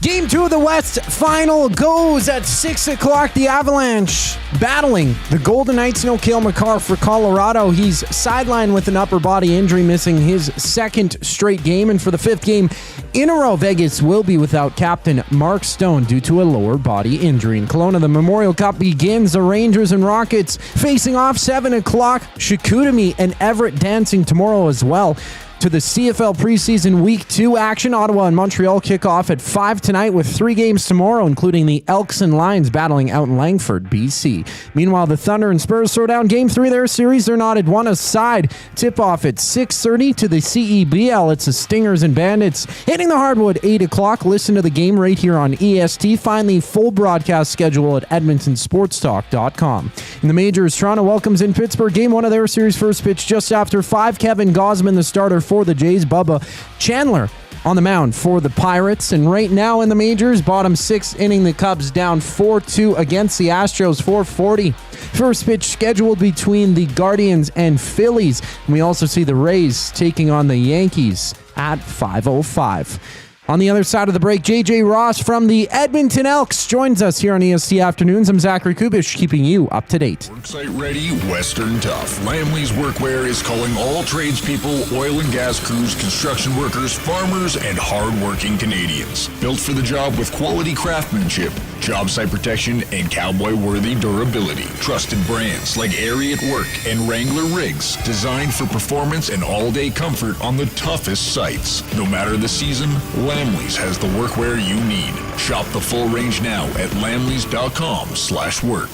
Game 2 of the West final goes at 6 o'clock. The Avalanche battling the Golden Knights. No Cale Makar for Colorado. He's sidelined with an upper body injury, missing his second straight game. And for the 5th game in a row, Vegas will be without captain Mark Stone due to a lower body injury. In Kelowna, the Memorial Cup begins. The Rangers and Rockets facing off 7 o'clock. Chicoutimi and Everett dancing tomorrow as well. To the CFL preseason Week 2 action. Ottawa and Montreal kick off at 5 tonight with 3 games tomorrow, including the Elks and Lions battling out in Langford, BC. Meanwhile, the Thunder and Spurs throw down Game 3 of their series. They're knotted one aside. Tip-off at 6:30 to the CEBL. It's the Stingers and Bandits hitting the hardwood 8 o'clock. Listen to the game right here on EST. Find the full broadcast schedule at edmontonsportstalk.com. In the majors, Toronto welcomes in Pittsburgh. Game 1 of their series first pitch just after 5. Kevin Gausman, the starter for the Jays. Bubba Chandler on the mound for the Pirates. And right now in the majors, bottom 6 inning, the Cubs down 4-2 against the Astros, 440. First pitch scheduled between the Guardians and Phillies. And we also see the Rays taking on the Yankees at 5:05. On the other side of the break, JJ Ross from the Edmonton Elks joins us here on EST Afternoons. I'm Zachary Kubish, keeping you up to date. Worksite ready, Western tough. Lamley's Workwear is calling all tradespeople, oil and gas crews, construction workers, farmers, and hard-working Canadians. Built for the job with quality craftsmanship, job site protection, and cowboy-worthy durability. Trusted brands like Airy at Work and Wrangler Rigs, designed for performance and all-day comfort on the toughest sites. No matter the season, Lamley's has the workwear you need. Shop the full range now at lamleys.com/work.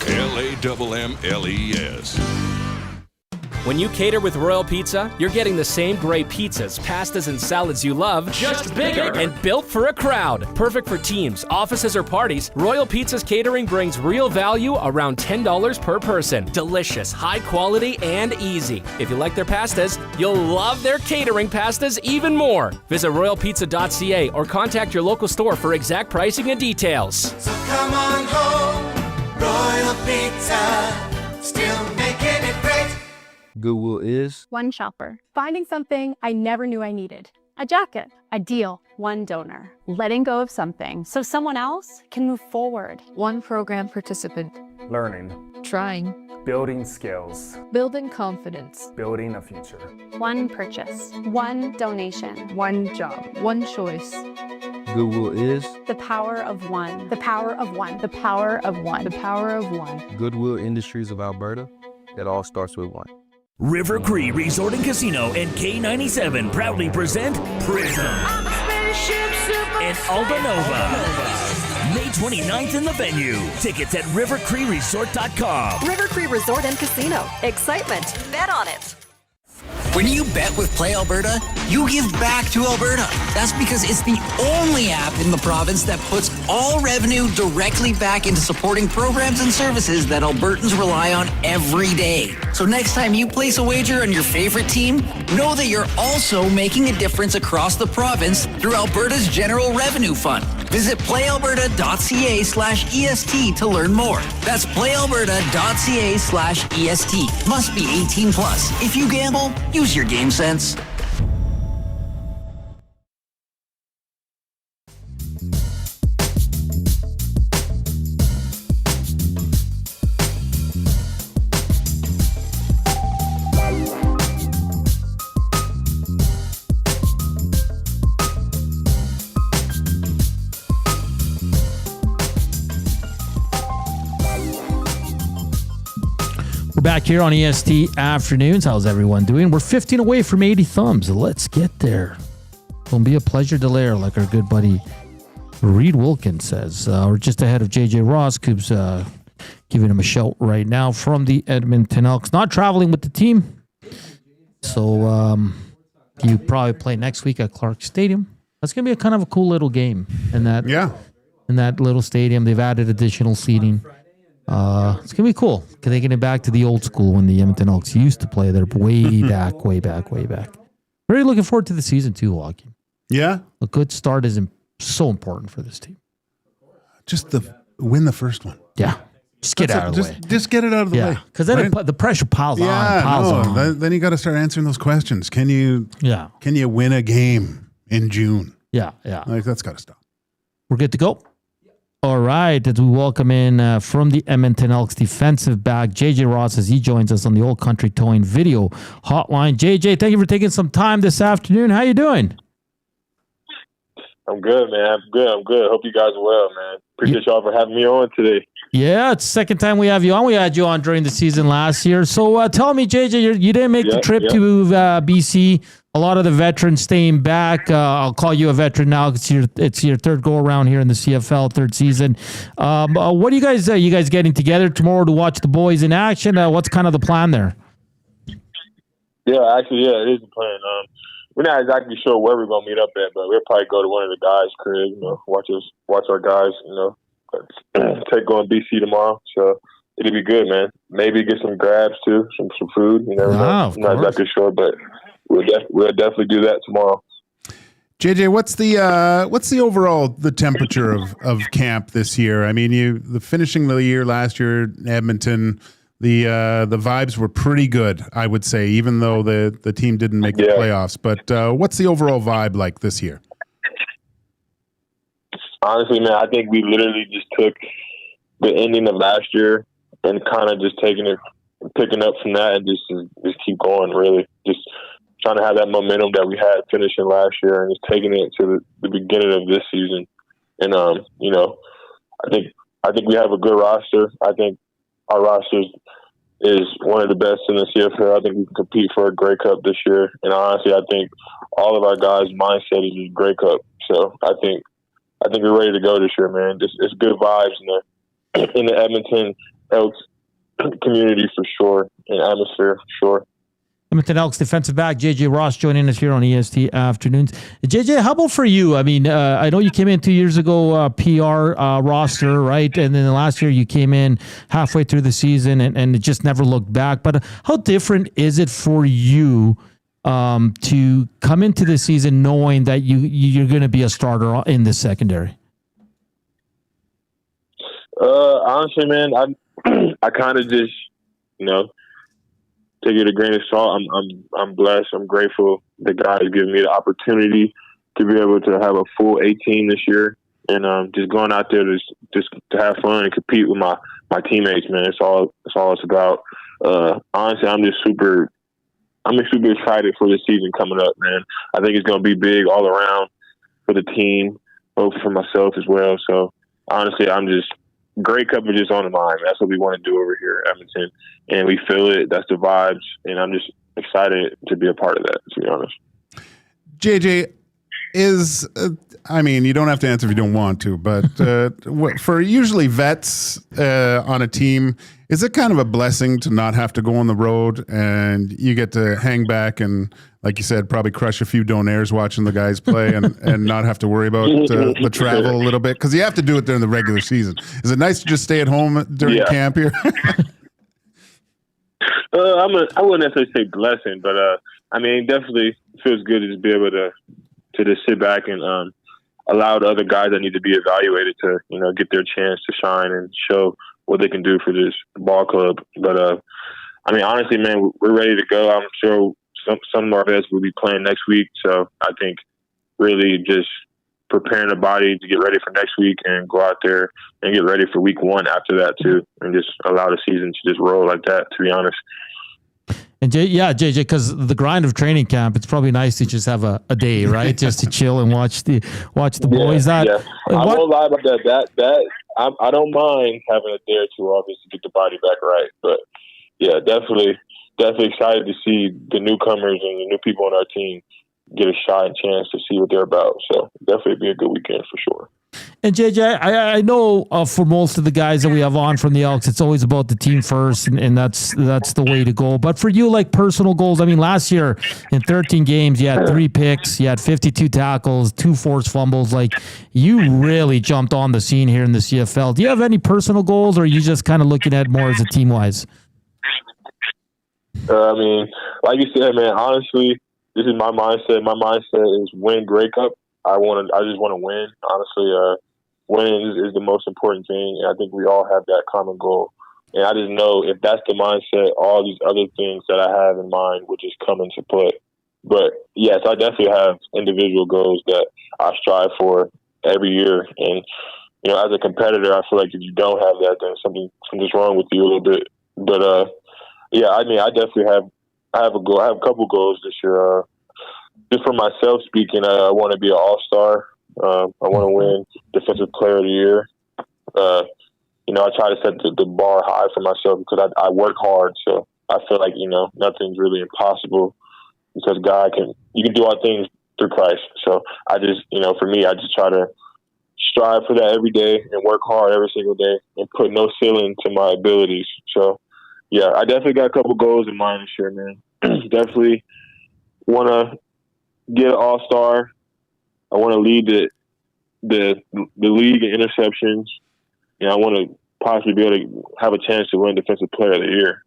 LAMMLES. When you cater with Royal Pizza, you're getting the same great pizzas, pastas, and salads you love, just bigger and built for a crowd. Perfect for teams, offices, or parties, Royal Pizza's catering brings real value around $10 per person. Delicious, high quality, and easy. If you like their pastas, you'll love their catering pastas even more. Visit royalpizza.ca or contact your local store for exact pricing and details. So come on home, Royal Pizza, still making it great. Goodwill is one shopper, finding something I never knew I needed. A jacket, a deal, one donor, letting go of something so someone else can move forward. One program participant, learning, trying, building skills, building confidence, building a future. One purchase, one donation, one job, one choice. Goodwill is the power of one, the power of one, the power of one, the power of one. Goodwill Industries of Alberta. It all starts with one. River Cree Resort and Casino and K97 proudly present Prism and Alda Nova. May 29th in the venue. Tickets at rivercreeresort.com. River Cree Resort and Casino. Excitement. Bet on it. When you bet with Play Alberta, you give back to Alberta. That's because it's the only app in the province that puts all revenue directly back into supporting programs and services that Albertans rely on every day. So next time you place a wager on your favorite team, know that you're also making a difference across the province through Alberta's General Revenue Fund. Visit playalberta.ca/EST to learn more. That's playalberta.ca/EST. Must be 18 plus. If you gamble, use your game sense. We're back here on EST Afternoons. How's everyone doing? We're 15 away from 80 thumbs. Let's get there. It'll be a pleasure to layer, like our good buddy Reed Wilkins says. We're just ahead of JJ Ross. Coop's giving him a shout right now from the Edmonton Elks. Not traveling with the team. So you probably play next week at Clark Stadium. That's going to be a kind of a cool little game in that, in that little stadium. They've added additional seating. It's going to be cool because they're getting back to the old school when the Edmonton Elks used to play there way back. Really looking forward to the season too, Joaquin. Yeah? A good start is so important for this team. Just win the first one. Yeah. Just get out of the way. Just get it out of the way. Because then the pressure piles on. Then you got to start answering those questions. Can you win a game in June? Yeah. Like, that's got to stop. We're good to go. All right, as we welcome in from the Edmonton Elks defensive back, JJ Ross, as he joins us on the Old Country Towing video hotline. JJ, thank you for taking some time this afternoon. How you doing? I'm good, man. I'm good. Hope you guys are well, man. Appreciate y'all for having me on today. Yeah, it's the second time we have you on. We had you on during the season last year. So tell me, JJ, you didn't make the trip to BC. A lot of the veterans staying back. I'll call you a veteran now. It's your third go around here in the CFL, third season. What are you guys getting together tomorrow to watch the boys in action? What's kind of the plan there? Yeah, actually, it is the plan. We're not exactly sure where we're gonna meet up at, but we'll probably go to one of the guys' cribs. Watch our guys. Take on BC tomorrow. So it'll be good, man. Maybe get some grabs too, some food. You never know. I'm not exactly sure, but we'll definitely do that tomorrow. JJ, what's the overall temperature of camp this year? I mean, the finishing the year last year in Edmonton, the vibes were pretty good, I would say, even though the team didn't make the playoffs. But what's the overall vibe like this year? honestly, man, I think we literally just took the ending of last year and kind of just picking up from that and just keep going, really. Just trying to have that momentum that we had finishing last year and just taking it to the beginning of this season. And, I think we have a good roster. I think our roster is one of the best in the CFL. I think we can compete for a Grey Cup this year. And honestly, I think all of our guys' mindset is just Grey Cup. So I think we're ready to go this year, man. It's good vibes in the Edmonton Elks community for sure, and atmosphere for sure. Edmonton Elks defensive back JJ Ross joining us here on EST Afternoons. JJ, how about for you? I mean, I know you came in 2 years ago, PR roster, right? And then last year you came in halfway through the season and it just never looked back. But how different is it for you to come into the season knowing that you're going to be a starter in the secondary? Honestly, man, I kind of just, take it a grain of salt. I'm blessed. I'm grateful that God has given me the opportunity to be able to have a full 18 this year, and just going out there to have fun and compete with my teammates, man. It's all it's about. Honestly, I'm super excited for the season coming up, man. I think it's going to be big all around for the team, hopefully for myself as well. So honestly, I'm just Grey Cup is just on the mind. That's what we want to do over here at Edmonton, and we feel it. That's the vibes, and I'm just excited to be a part of that, to be honest. JJ, you don't have to answer if you don't want to, but for usually vets on a team, is it kind of a blessing to not have to go on the road and you get to hang back and, like you said, probably crush a few donaires watching the guys play and not have to worry about the travel a little bit? Because you have to do it during the regular season. Is it nice to just stay at home during camp here? I wouldn't necessarily say blessing, but it definitely feels good to just be able to just sit back and allow the other guys that need to be evaluated to get their chance to shine and show what they can do for this ball club. But honestly, man, we're ready to go. I'm sure some of our vets will be playing next week, so I think really just preparing the body to get ready for next week and go out there and get ready for week 1 after that too, and just allow the season to just roll like that, to be honest. And JJ, because the grind of training camp, it's probably nice to just have a day, right? Just to chill and watch the boys. I won't lie about that. I don't mind having a day or two off just to get the body back right. But yeah, definitely excited to see the newcomers and the new people on our team get a shot and chance to see what they're about. So definitely be a good weekend for sure. And JJ, I know for most of the guys that we have on from the Elks, it's always about the team first, and that's the way to go. But for you, like personal goals, last year in 13 games, you had 3 picks, you had 52 tackles, 2 forced fumbles. Like, you really jumped on the scene here in the CFL. Do you have any personal goals, or are you just kind of looking at it more as a team-wise? Like you said, man, honestly, this is my mindset. My mindset is win Grey Cup. I just want to win. Honestly, winning is the most important thing. And I think we all have that common goal. And I just know if that's the mindset, all these other things that I have in mind will just come into play. But yes, I definitely have individual goals that I strive for every year. And, as a competitor, I feel like if you don't have that, then something's wrong with you a little bit. But, I definitely have a goal. I have a couple goals this year. Just for myself speaking, I want to be an all-star. I want to win Defensive Player of the Year. I try to set the bar high for myself because I work hard. So I feel like, nothing's really impossible because you can do all things through Christ. So I just, for me, I just try to strive for that every day and work hard every single day and put no ceiling to my abilities. So, yeah, I definitely got a couple goals in mind this year, man. Definitely want to get an all-star. I want to lead the league in interceptions. I want to possibly be able to have a chance to win Defensive Player of the Year.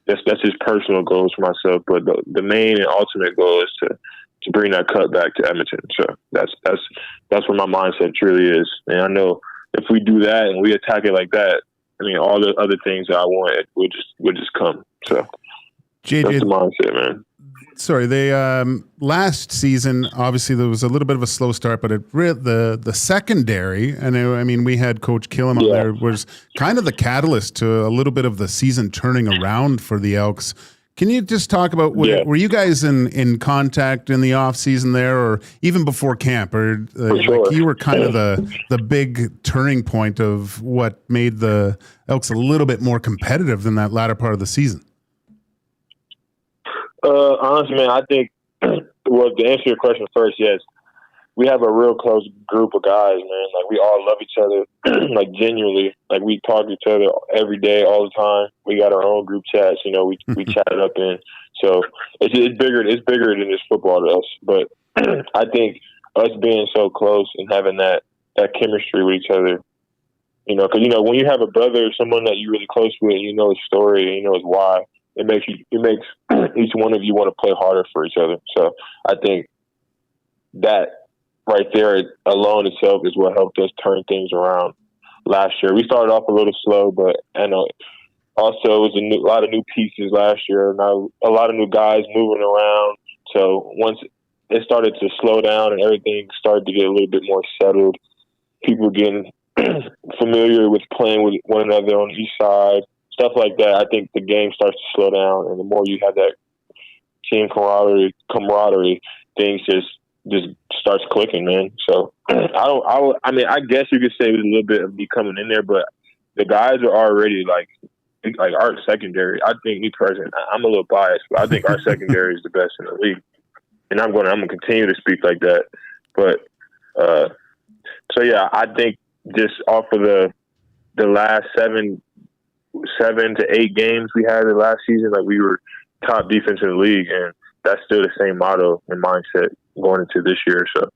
That's just personal goals for myself. But the main and ultimate goal is to bring that cup back to Edmonton. So that's where my mindset truly is. And I know if we do that and we attack it like that, all the other things that I want would just come. So JJ, that's the mindset, man. Sorry, they last season obviously there was a little bit of a slow start, but the secondary, and I mean we had Coach Killam on there, was kind of the catalyst to a little bit of the season turning around for the Elks. Can you just talk about were you guys in contact in the off season there, or even before camp, or like you were kind of the big turning point of what made the Elks a little bit more competitive than that latter part of the season? Honestly, man, I think, well, to answer your question first, yes, we have a real close group of guys, man. Like, we all love each other, like, genuinely. Like, we talk to each other every day, all the time. We got our own group chats, you know, we chat it up in. So it's bigger than just football to us. But I think us being so close and having that chemistry with each other, you know, because, you know, when you have a brother, someone that you're really close with, you know his story, and you know his why, it makes each one of you want to play harder for each other. So I think that right there alone itself is what helped us turn things around last year. We started off a little slow, but I know also it was a lot of new pieces last year, and a lot of new guys moving around. So once it started to slow down and everything started to get a little bit more settled, people getting familiar with playing with one another on each side, stuff like that, I think the game starts to slow down, and the more you have that team camaraderie, things just starts clicking, man. So I mean, I guess you could say it was a little bit of me coming in there, but the guys are already like our secondary. I think me personally, I'm a little biased, but I think our secondary is the best in the league, and I'm gonna continue to speak like that. But so yeah, I think just off of the last 7 to 8 games we had the last season, like we were top defense in the league, and that's still the same motto and mindset going into this year. So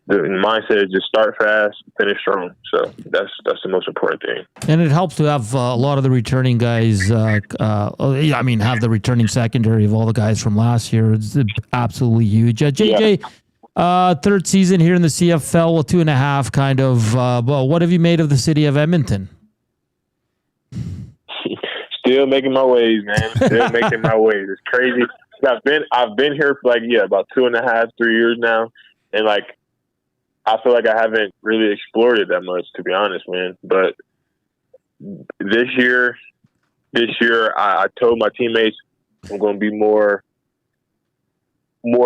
the mindset is just start fast, finish strong. So that's the most important thing. And it helps to have a lot of the returning guys. Have the returning secondary of all the guys from last year. It's absolutely huge. JJ, third season here in the CFL, 2.5 kind of. What have you made of the city of Edmonton? Still making my ways, man. Still making my ways. It's crazy. I've been here for about 2.5, 3 years now, and like I feel like I haven't really explored it that much, to be honest, man. But this year, I told my teammates I'm going to be more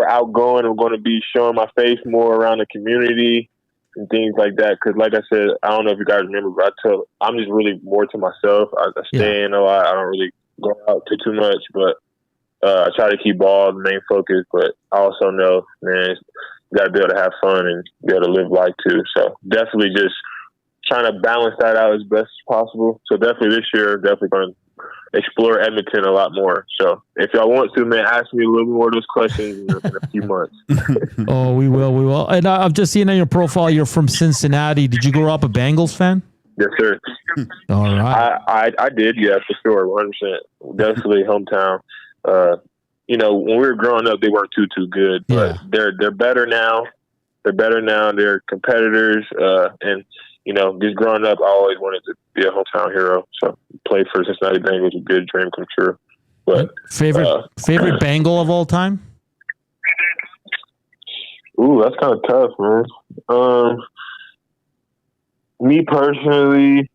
outgoing. I'm going to be showing my face more around the community and things like that. Because, like I said, I don't know if you guys remember, but I'm just really more to myself. I stay in a lot. I don't really go out too much, but I try to keep ball the main focus. But I also know, man, you got to be able to have fun and be able to live life too. So definitely just trying to balance that out as best as possible. So definitely this year, definitely going to explore Edmonton a lot more. So if y'all want to, man, ask me a little more of those questions in a few months. Oh, we will. And I've just seen on your profile you're from Cincinnati. Did you grow up a Bengals fan? Yes, sir. All right. I did, yeah, for sure, 100%. Definitely hometown. When we were growing up, they weren't too good, but they're better now. They're competitors, and just growing up, I always wanted to be a hometown hero. So play for Cincinnati Bengals was a good dream come true. But favorite Bengal of all time? Ooh, that's kind of tough, man. Me personally,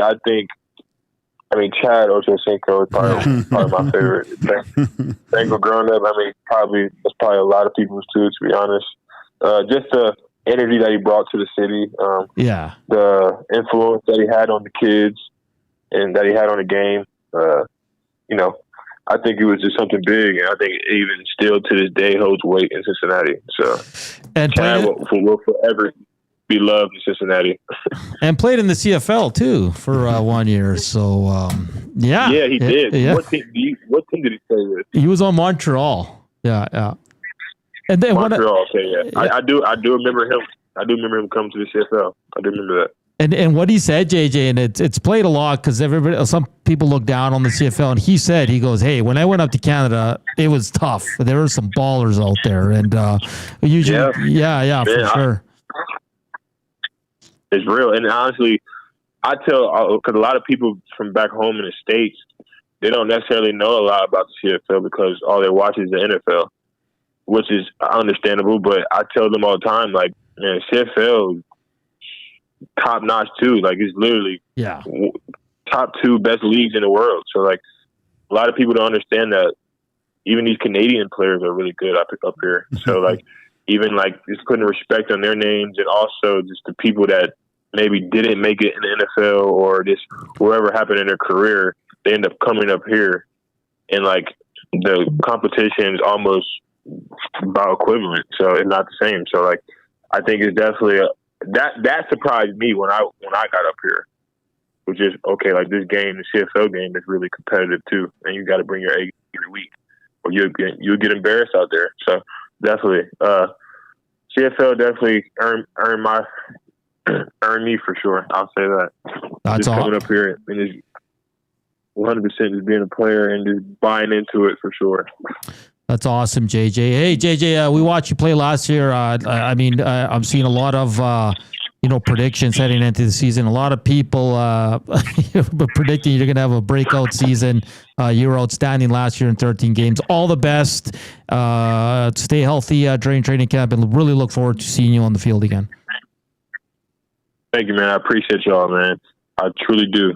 I think. Chad Ochocinco is probably my favorite. Bengal growing up, that's probably a lot of people's too, to be honest. Just the energy that he brought to the city, the influence that he had on the kids and that he had on the game. I think it was just something big, and I think it even still to this day holds weight in Cincinnati. So, and Chad will forever be loved in Cincinnati. And played in the CFL too for 1 year. So yeah, he did. Yeah. What team did he play with? He was on Montreal. Yeah. And then Montreal. I do remember him. I do remember him coming to the CFL. I do remember that. And what he said, JJ, and it's played a lot because some people look down on the CFL, and he goes, "Hey, when I went up to Canada, it was tough. There were some ballers out there, and usually, for sure." It's real. And honestly, I tell, because a lot of people from back home in the States, they don't necessarily know a lot about the CFL because all they watch is the NFL, which is understandable. But I tell them all the time, like, man, CFL top notch too. Like, it's literally top 2 best leagues in the world. So like, a lot of people don't understand that even these Canadian players are really good up here. So like, even like just putting respect on their names, and also just the people that maybe didn't make it in the NFL or just wherever happened in their career, they end up coming up here, and like the competition is almost about equivalent. So it's not the same. So like, I think it's definitely that surprised me when I got up here, which is okay. Like, this game, the CFL game, is really competitive too, and you got to bring your A every week, or you'll get embarrassed out there. So definitely, CFL definitely earned me for sure. I'll say that. That's just coming up here and just 100% just being a player and just buying into it for sure. That's awesome, JJ. Hey, JJ, we watched you play last year. I'm seeing a lot of predictions heading into the season. A lot of people predicting you're going to have a breakout season. You were outstanding last year in 13 games. All the best. Stay healthy during training camp, and really look forward to seeing you on the field again. Thank you, man. I appreciate y'all, man. I truly do.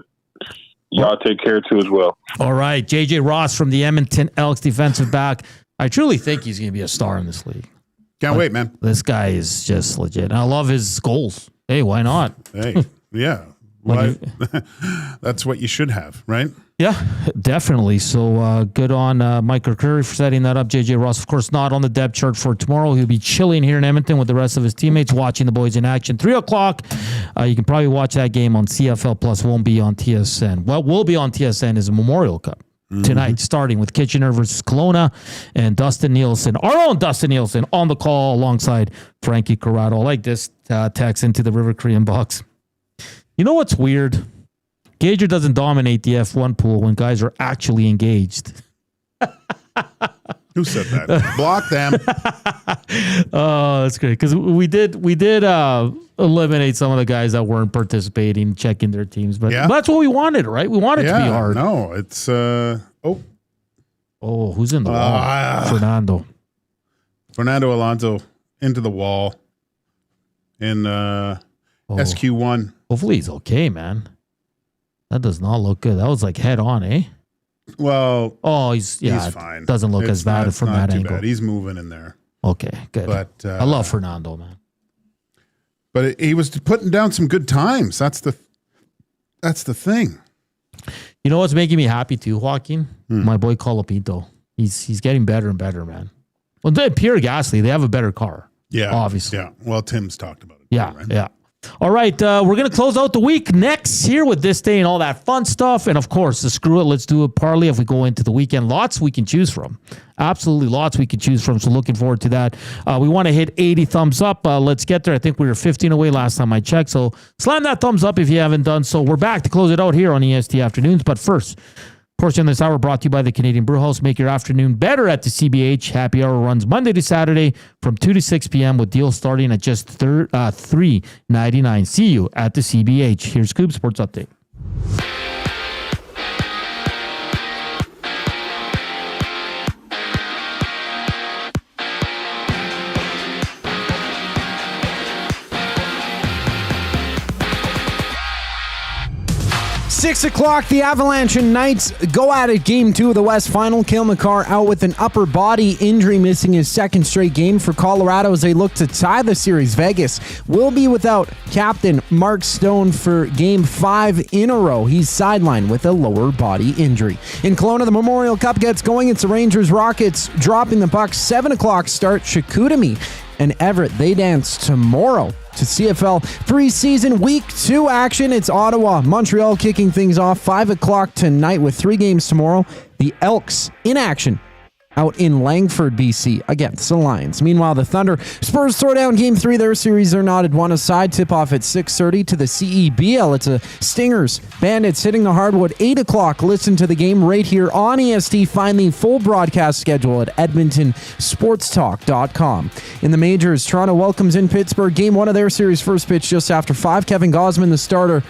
Y'all take care too as well. All right. JJ Ross from the Edmonton Elks, defensive back. I truly think he's going to be a star in this league. Can't wait, man. This guy is just legit. And I love his goals. Hey, why not? Hey, yeah. Well, that's what you should have, right? Yeah, definitely. So good on Mike Curry for setting that up. JJ Ross, of course, not on the depth chart for tomorrow. He'll be chilling here in Edmonton with the rest of his teammates, watching the boys in action. 3 o'clock. You can probably watch that game on CFL Plus. Won't be on TSN. What will be on TSN is a Memorial Cup tonight, starting with Kitchener versus Kelowna, and Dustin Nielsen, our own Dustin Nielsen, on the call alongside Frankie Corrado. I like this text into the River Cree box. You know what's weird? Gager doesn't dominate the F1 pool when guys are actually engaged. Who said that? Block them. Oh, that's great. Because we did eliminate some of the guys that weren't participating, checking their teams. But that's what we wanted, right? We wanted it to be hard. No, it's who's in the wall? Fernando Alonso into the wall in SQ1. Hopefully he's okay, man. That does not look good. That was like head on, eh? Well, he's fine. Doesn't look as bad from that angle. Bad. He's moving in there. Okay, good. But I love Fernando, man. But he was putting down some good times. That's the thing. You know what's making me happy too, Joaquin? My boy Colapinto. He's getting better and better, man. Well, Pierre Gasly, they have a better car. Yeah, obviously. Yeah. Well, Tim's talked about it. Yeah, right? yeah. All right, we're going to close out the week next here with this day and all that fun stuff. And, of course, the screw it, let's do a parlay if we go into the weekend. Lots we can choose from. Absolutely lots we can choose from, so looking forward to that. We want to hit 80 thumbs up. Let's get there. I think we were 15 away last time I checked, so slam that thumbs up if you haven't done so. We're back to close it out here on EST Afternoons. But first, portion of this hour brought to you by the Canadian Brewhouse. Make your afternoon better at the CBH. Happy hour runs Monday to Saturday from 2 to 6 p.m. with deals starting at just $3.99. See you at the CBH. Here's Scoop Sports Update. 6 o'clock, the Avalanche and Knights go at it. Game 2 of the West Final. Cale Makar out with an upper body injury, missing his second straight game for Colorado as they look to tie the series. Vegas will be without captain Mark Stone for Game 5 in a row. He's sidelined with a lower body injury. In Kelowna, the Memorial Cup gets going. It's the Rangers-Rockets dropping the puck. 7 o'clock start. Chicoutimi and Everett, they dance tomorrow to CFL preseason week 2 action. It's Ottawa, Montreal kicking things off 5 o'clock tonight with 3 games tomorrow. The Elks in action out in Langford, BC against the Lions. Meanwhile, the Thunder Spurs throw down Game 3. Their series are knotted one aside. Tip-off at 6:30 to the CEBL. It's a Stingers Bandits hitting the hardwood 8 o'clock. Listen to the game right here on EST. Find the full broadcast schedule at edmontonsportstalk.com. In the majors, Toronto welcomes in Pittsburgh. Game 1 of their series, first pitch just after 5. Kevin Gausman, the starter,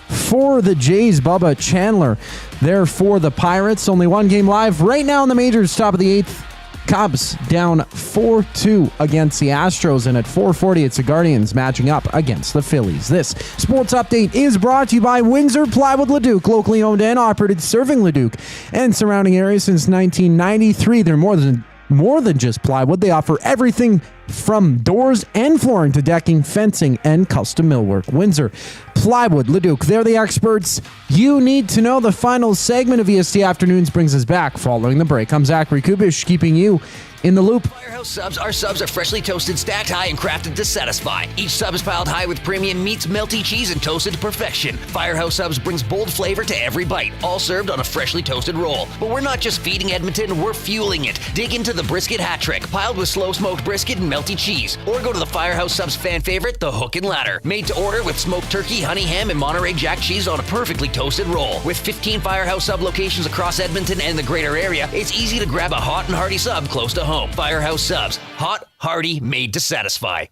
for the Jays. Bubba Chandler there for the Pirates. Only one game live right now in the majors, top of the 8th. Cubs down 4-2 against the Astros, and at 4:40 it's the Guardians matching up against the Phillies. This sports update is brought to you by Windsor Plywood Leduc, locally owned and operated, serving Leduc and surrounding areas since 1993. They're more than just plywood. They offer everything from doors and flooring to decking, fencing, and custom millwork. Windsor Plywood Leduc, they're the experts you need to know. The final segment of EST Afternoons brings us back following the break. I'm Zachary Kubish, keeping you in the loop. Firehouse Subs. Our subs are freshly toasted, stacked high, and crafted to satisfy. Each sub is piled high with premium meats, melty cheese, and toasted to perfection. Firehouse Subs brings bold flavor to every bite, all served on a freshly toasted roll. But we're not just feeding Edmonton, we're fueling it. Dig into the brisket hat trick, piled with slow-smoked brisket and melty cheese. Or go to the Firehouse Subs fan favorite, the Hook and Ladder. Made to order with smoked turkey, honey ham, and Monterey Jack cheese on a perfectly toasted roll. With 15 Firehouse Sub locations across Edmonton and the greater area, it's easy to grab a hot and hearty sub close to home. Firehouse Subs. Hot, hearty, made to satisfy.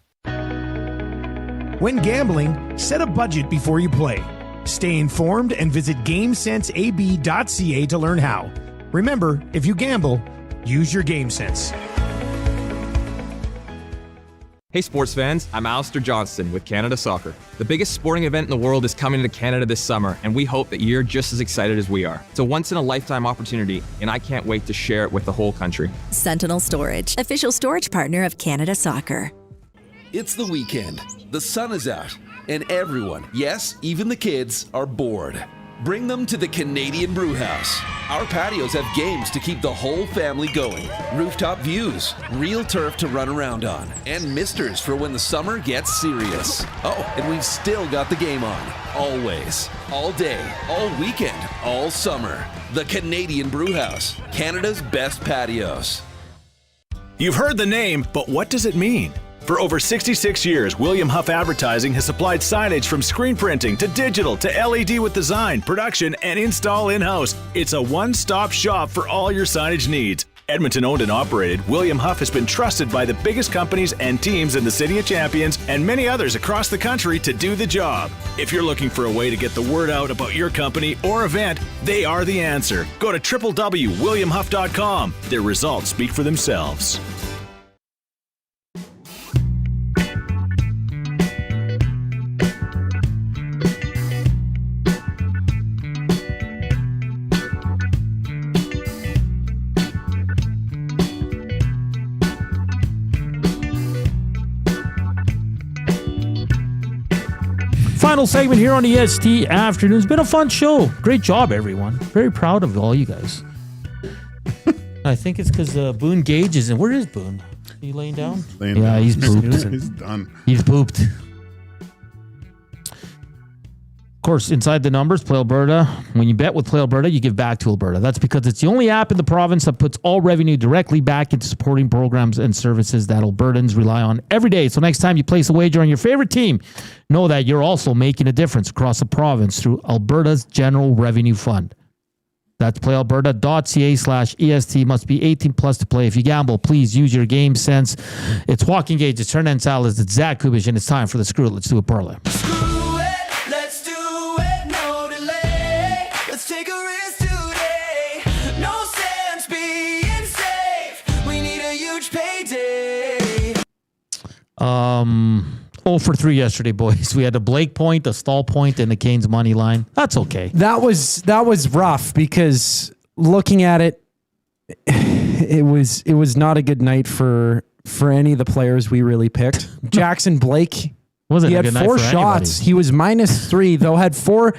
When gambling, set a budget before you play. Stay informed and visit GameSenseAB.ca to learn how. Remember, if you gamble, use your game sense. Hey sports fans, I'm Alistair Johnston with Canada Soccer. The biggest sporting event in the world is coming to Canada this summer, and we hope that you're just as excited as we are. It's a once-in-a-lifetime opportunity, and I can't wait to share it with the whole country. Sentinel Storage, official storage partner of Canada Soccer. It's the weekend, the sun is out, and everyone, yes, even the kids, are bored. Bring them to the Canadian Brewhouse. Our patios have games to keep the whole family going, rooftop views, real turf to run around on, and misters for when the summer gets serious. Oh, and we've still got the game on, always, all day, all weekend, all summer. The Canadian Brewhouse, Canada's best patios. You've heard the name, but what does it mean? For over 66 years, William Huff Advertising has supplied signage from screen printing to digital to LED with design, production, and install in-house. It's a one-stop shop for all your signage needs. Edmonton owned and operated, William Huff has been trusted by the biggest companies and teams in the City of Champions and many others across the country to do the job. If you're looking for a way to get the word out about your company or event, they are the answer. Go to www.williamhuff.com. Their results speak for themselves. Final segment here on EST Afternoon. It's been a fun show. Great job, everyone. Very proud of all you guys. I think it's because Boone Gage is in. Where is Boone? Are you laying down? He's pooped. He's done. He's pooped. Of course, inside the numbers, Play Alberta. When you bet with Play Alberta, you give back to Alberta. That's because it's the only app in the province that puts all revenue directly back into supporting programs and services that Albertans rely on every day. So next time you place a wager on your favorite team, know that you're also making a difference across the province through Alberta's General Revenue Fund. That's playalberta.ca/EST. Must be 18 plus to play. If you gamble, please use your game sense. It's Joaquin Gage, it's Hernan, Salas, it's Zack Kubish, and it's time for the Screw It. Let's do a parlay. For 3 yesterday, boys. We had a Blake point, a Stall point, and the Canes money line. That's okay. That was rough because looking at it, it was not a good night for any of the players we really picked. Jackson Blake, he had 4 shots. He was -3 though. Had four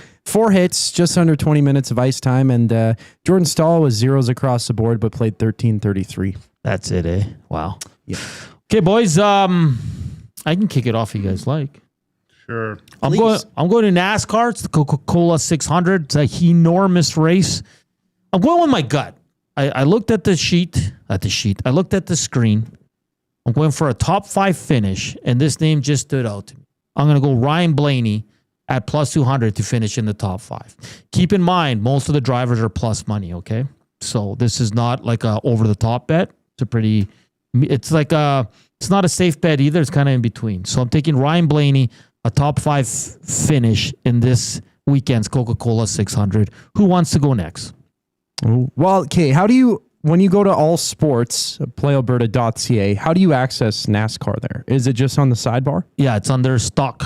hits, just under 20 minutes of ice time, and Jordan Stahl was zeros across the board, but played 13-33. That's it, eh? Wow. Yeah. Okay, boys. I can kick it off if you guys like. Sure. I'm going to NASCAR. It's the Coca-Cola 600. It's an enormous race. I'm going with my gut. I looked at the sheet. I looked at the screen. I'm going for a top 5 finish, and this name just stood out to me. I'm going to go Ryan Blaney at plus 200 to finish in the top 5. Keep in mind, most of the drivers are plus money, okay? So this is not like a over-the-top bet. It's not a safe bet either. It's kind of in between. So I'm taking Ryan Blaney, a top 5 finish in this Weekends, Coca-Cola 600. Who wants to go next? Well, okay. How do you, when you go to all sports, playalberta.ca, how do you access NASCAR there? Is it just on the sidebar? Yeah, it's under stock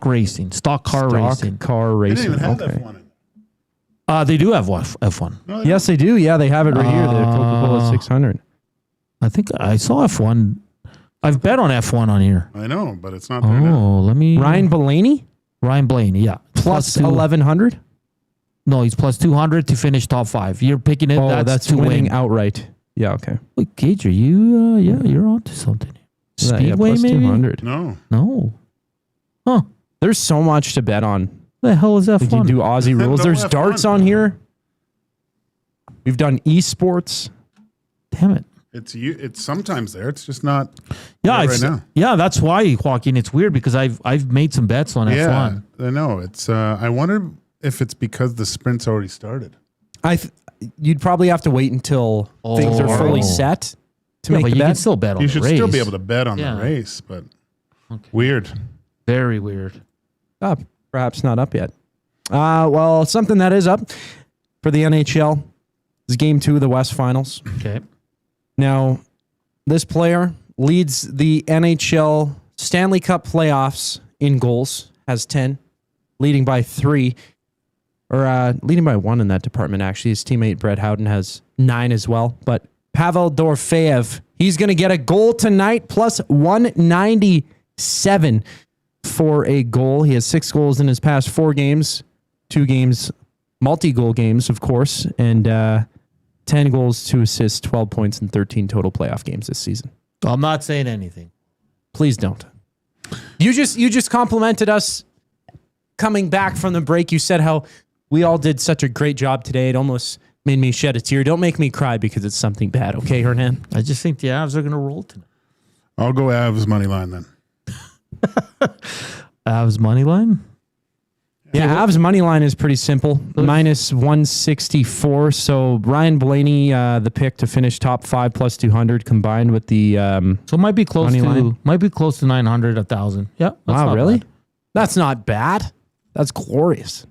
racing, stock car racing. Car They racing. didn't even have Okay. F1. They do have F1. No, Yes, they do. Yeah, they have it right here. The Coca-Cola 600. I think I saw F1. I've bet on F1 on here. I know, but it's not there now. Oh, let me. Ryan Blaney? Ryan Blaney, yeah. Plus two- 1,100? No, he's plus 200 to finish top 5. You're picking it. Oh, that's to winning win. outright. Yeah, okay. Wait, Gage, are you? You're onto something. Speedway, plus maybe? 200. No. Huh? There's so much to bet on. The hell is Like you F1? do Aussie rules. No There's F1. darts on here. We've done esports. Damn it. It's sometimes there. It's just not. Yeah, there it's, right now. yeah. That's why, Joaquin. It's weird because I've made some bets on F1. I know. It's. I wonder if it's because the sprint's already started. You'd probably have to wait until things are fully set to make but the you bet. can still bet on You the should race. still be able to bet on Yeah. the race, but weird. Very weird. Perhaps not up yet. Well, something that is up for the NHL is Game 2 of the West Finals. Okay. Now, this player leads the NHL Stanley Cup playoffs in goals, has 10, leading by 3, or leading by 1 in that department, actually. His teammate Brett Howden has 9 as well. But Pavel Dorofeyev, he's going to get a goal tonight, plus 197 for a goal. He has 6 goals in his past 4 games, 2 games, multi-goal games, of course, and 10 goals, 2 assists, 12 points, and 13 total playoff games this season. I'm not saying anything. Please don't. You just complimented us coming back from the break. You said how we all did such a great job today. It almost made me shed a tear. Don't make me cry because it's something bad, okay, Hernan? I just think the Avs are going to roll tonight. I'll go Avs money line then. Avs money line? Yeah, Avs money line is pretty simple. Minus 164. So Ryan Blaney, the pick to finish top 5 plus 200 combined with the So it might be close money to line. 900, 1,000. Yeah. that's Wow, not really? bad. That's not bad. That's glorious.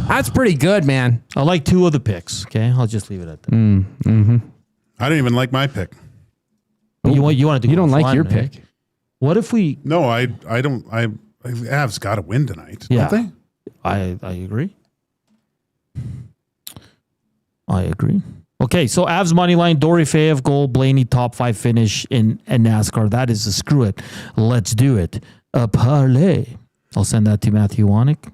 That's pretty good, man. I like 2 of the picks. Okay, I'll just leave it at that. Mm-hmm. I didn't even like my pick. You want to do? You don't like fun, your eh? pick. What if we? No, I don't. Avs got to win tonight, Yeah. don't they? I agree. I agree. Okay, so Avs money line, Dorofeyev goal, Blaney top 5 finish in NASCAR. That is a screw it. Let's do it. A parlay. I'll send that to Matthew Wanick.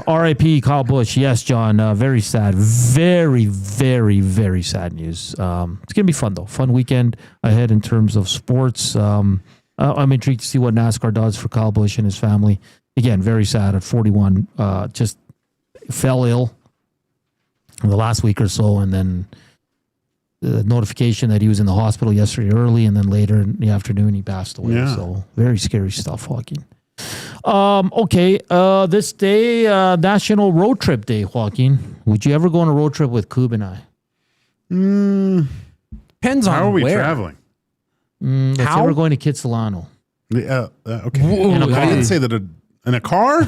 R.I.P. Kyle Busch. Yes, John. Very sad. Very, very, very sad news. It's going to be fun, though. Fun weekend ahead in terms of sports. I'm intrigued to see what NASCAR does for Kyle Busch and his family. Again, very sad at 41. Just fell ill in the last week or so, and then the notification that he was in the hospital yesterday early, and then later in the afternoon he passed away. Yeah. So very scary stuff, Joaquin. Okay, this day, National Road Trip Day, Joaquin. Would you ever go on a road trip with Koob and I? Depends on How are we where. traveling? Let's say we're going to Kitsilano. Yeah. Okay. Whoa, I hey. didn't say that in a car.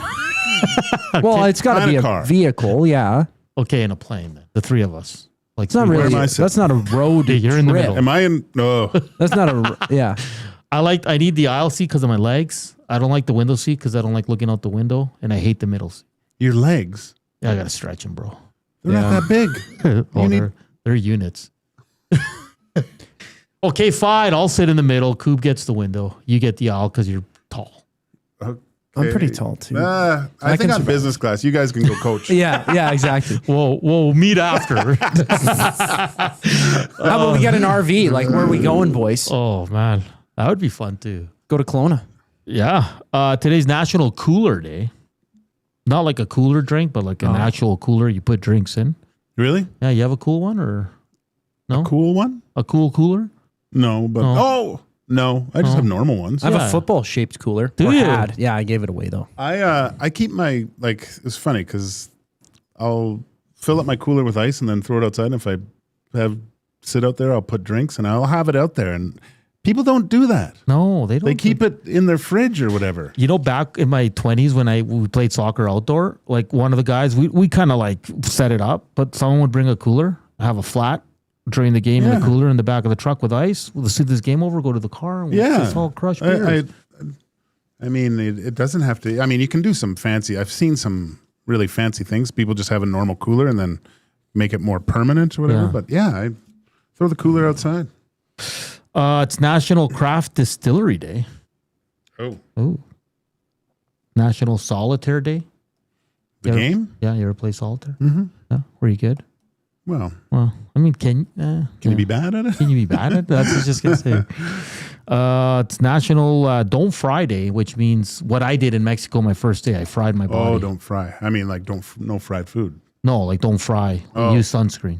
Well, it's got to Kind be of a car. vehicle, yeah. Okay, in a plane, then. The 3 of us. Like It's not three- Where really. am I sitting? That's not a road. Hey, you're in the trip. middle. Am I in? No. That's not a. Yeah. I need the aisle seat because of my legs. I don't like the window seat because I don't like looking out the window, and I hate the middle seat. Your legs. Yeah, I gotta stretch them, bro. They're not that big. Oh, they're units. Okay, fine. I'll sit in the middle. Koob gets the window. You get the aisle because you're tall. I'm pretty tall, too. I I think can I'm business class. You guys can go coach. Yeah, exactly. We'll meet after. How about we get an RV? Like, where are we going, boys? Oh man, that would be fun too. Go to Kelowna. Yeah. Today's National Cooler Day. Not like a cooler drink, but like an actual cooler you put drinks in. Really? Yeah, you have a cool one or no? A cool one? A cool cooler? No, but no, I just have normal ones. I have a football-shaped cooler. Do Or you? had. Yeah, I gave it away, though. I keep my it's funny because I'll fill up my cooler with ice and then throw it outside. And if I sit out there, I'll put drinks and I'll have it out there. And People don't do that. No, they don't. They keep it in their fridge or whatever. You know, back in my 20s when we played soccer outdoor, like one of the guys, we kind of like set it up, but someone would bring a cooler, have a flat during the game in the cooler in the back of the truck with ice. We'll see this game over, go to the car, and we'll just all crush beers. I mean, it doesn't have to. I mean, you can do some fancy. I've seen some really fancy things. People just have a normal cooler and then make it more permanent or whatever. Yeah. But I throw the cooler outside. It's National Craft Distillery Day. Oh. National Solitaire Day. The game? Yeah, you ever play solitaire? Mm-hmm. Yeah, were you good? Well, I mean, can you be bad at it? Can you be bad at it? That's what I was just going to say. It's National Don't Fry Day, which means what I did in Mexico my first day. I fried my body. Oh, don't fry. I mean, like, no fried food. No, like don't fry. Use sunscreen.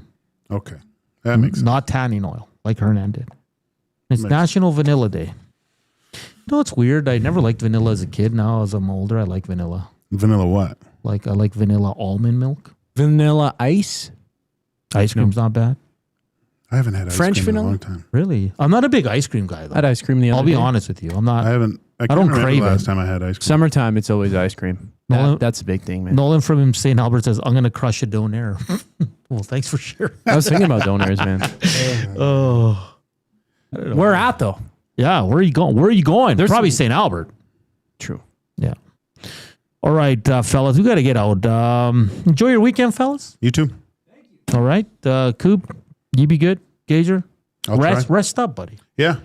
Okay. That makes sense. Not tanning oil, like Hernan did. It's National Vanilla Day. No, it's weird. I never liked vanilla as a kid. Now, as I'm older, I like vanilla. Vanilla what? Like, I like vanilla almond milk. Vanilla ice? Ice cream's not bad. I haven't had French ice cream vanilla? in a long time. Really? I'm not a big ice cream guy, though. I had ice cream the other I'll be day. honest with you. I'm not. I haven't. I don't remember crave the last it. time I had ice cream. Summertime, it's always ice cream. That's a big thing, man. Nolan from St. Albert says, I'm going to crush a donair. Well, thanks for sharing. I was thinking about donors, man. Oh. Where at, though? Yeah, where are you going? Where are you going? There's Probably some- St. Albert. True. Yeah. All right, fellas, we got to get out. Enjoy your weekend, fellas. You too. All right. Coop, you be good. Gager, I'll try. rest up, buddy. Yeah.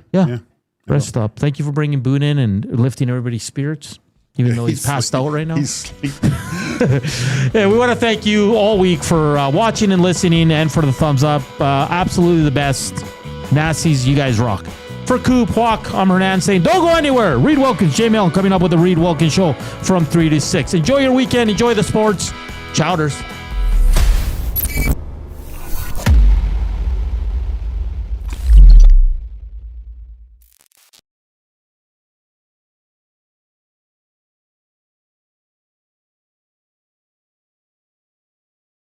Rest up. Thank you for bringing Boone in and lifting everybody's spirits, even though he's passed out right now. He's sleeping. Yeah, we want to thank you all week for watching and listening and for the thumbs up. Absolutely the best. Nazis, you guys rock. For Coop, Walk, I'm Hernan saying, don't go anywhere. Reed Wilkins, J Mellon coming up with the Reed Wilkins Show from 3 to 6. Enjoy your weekend. Enjoy the sports. Chowders.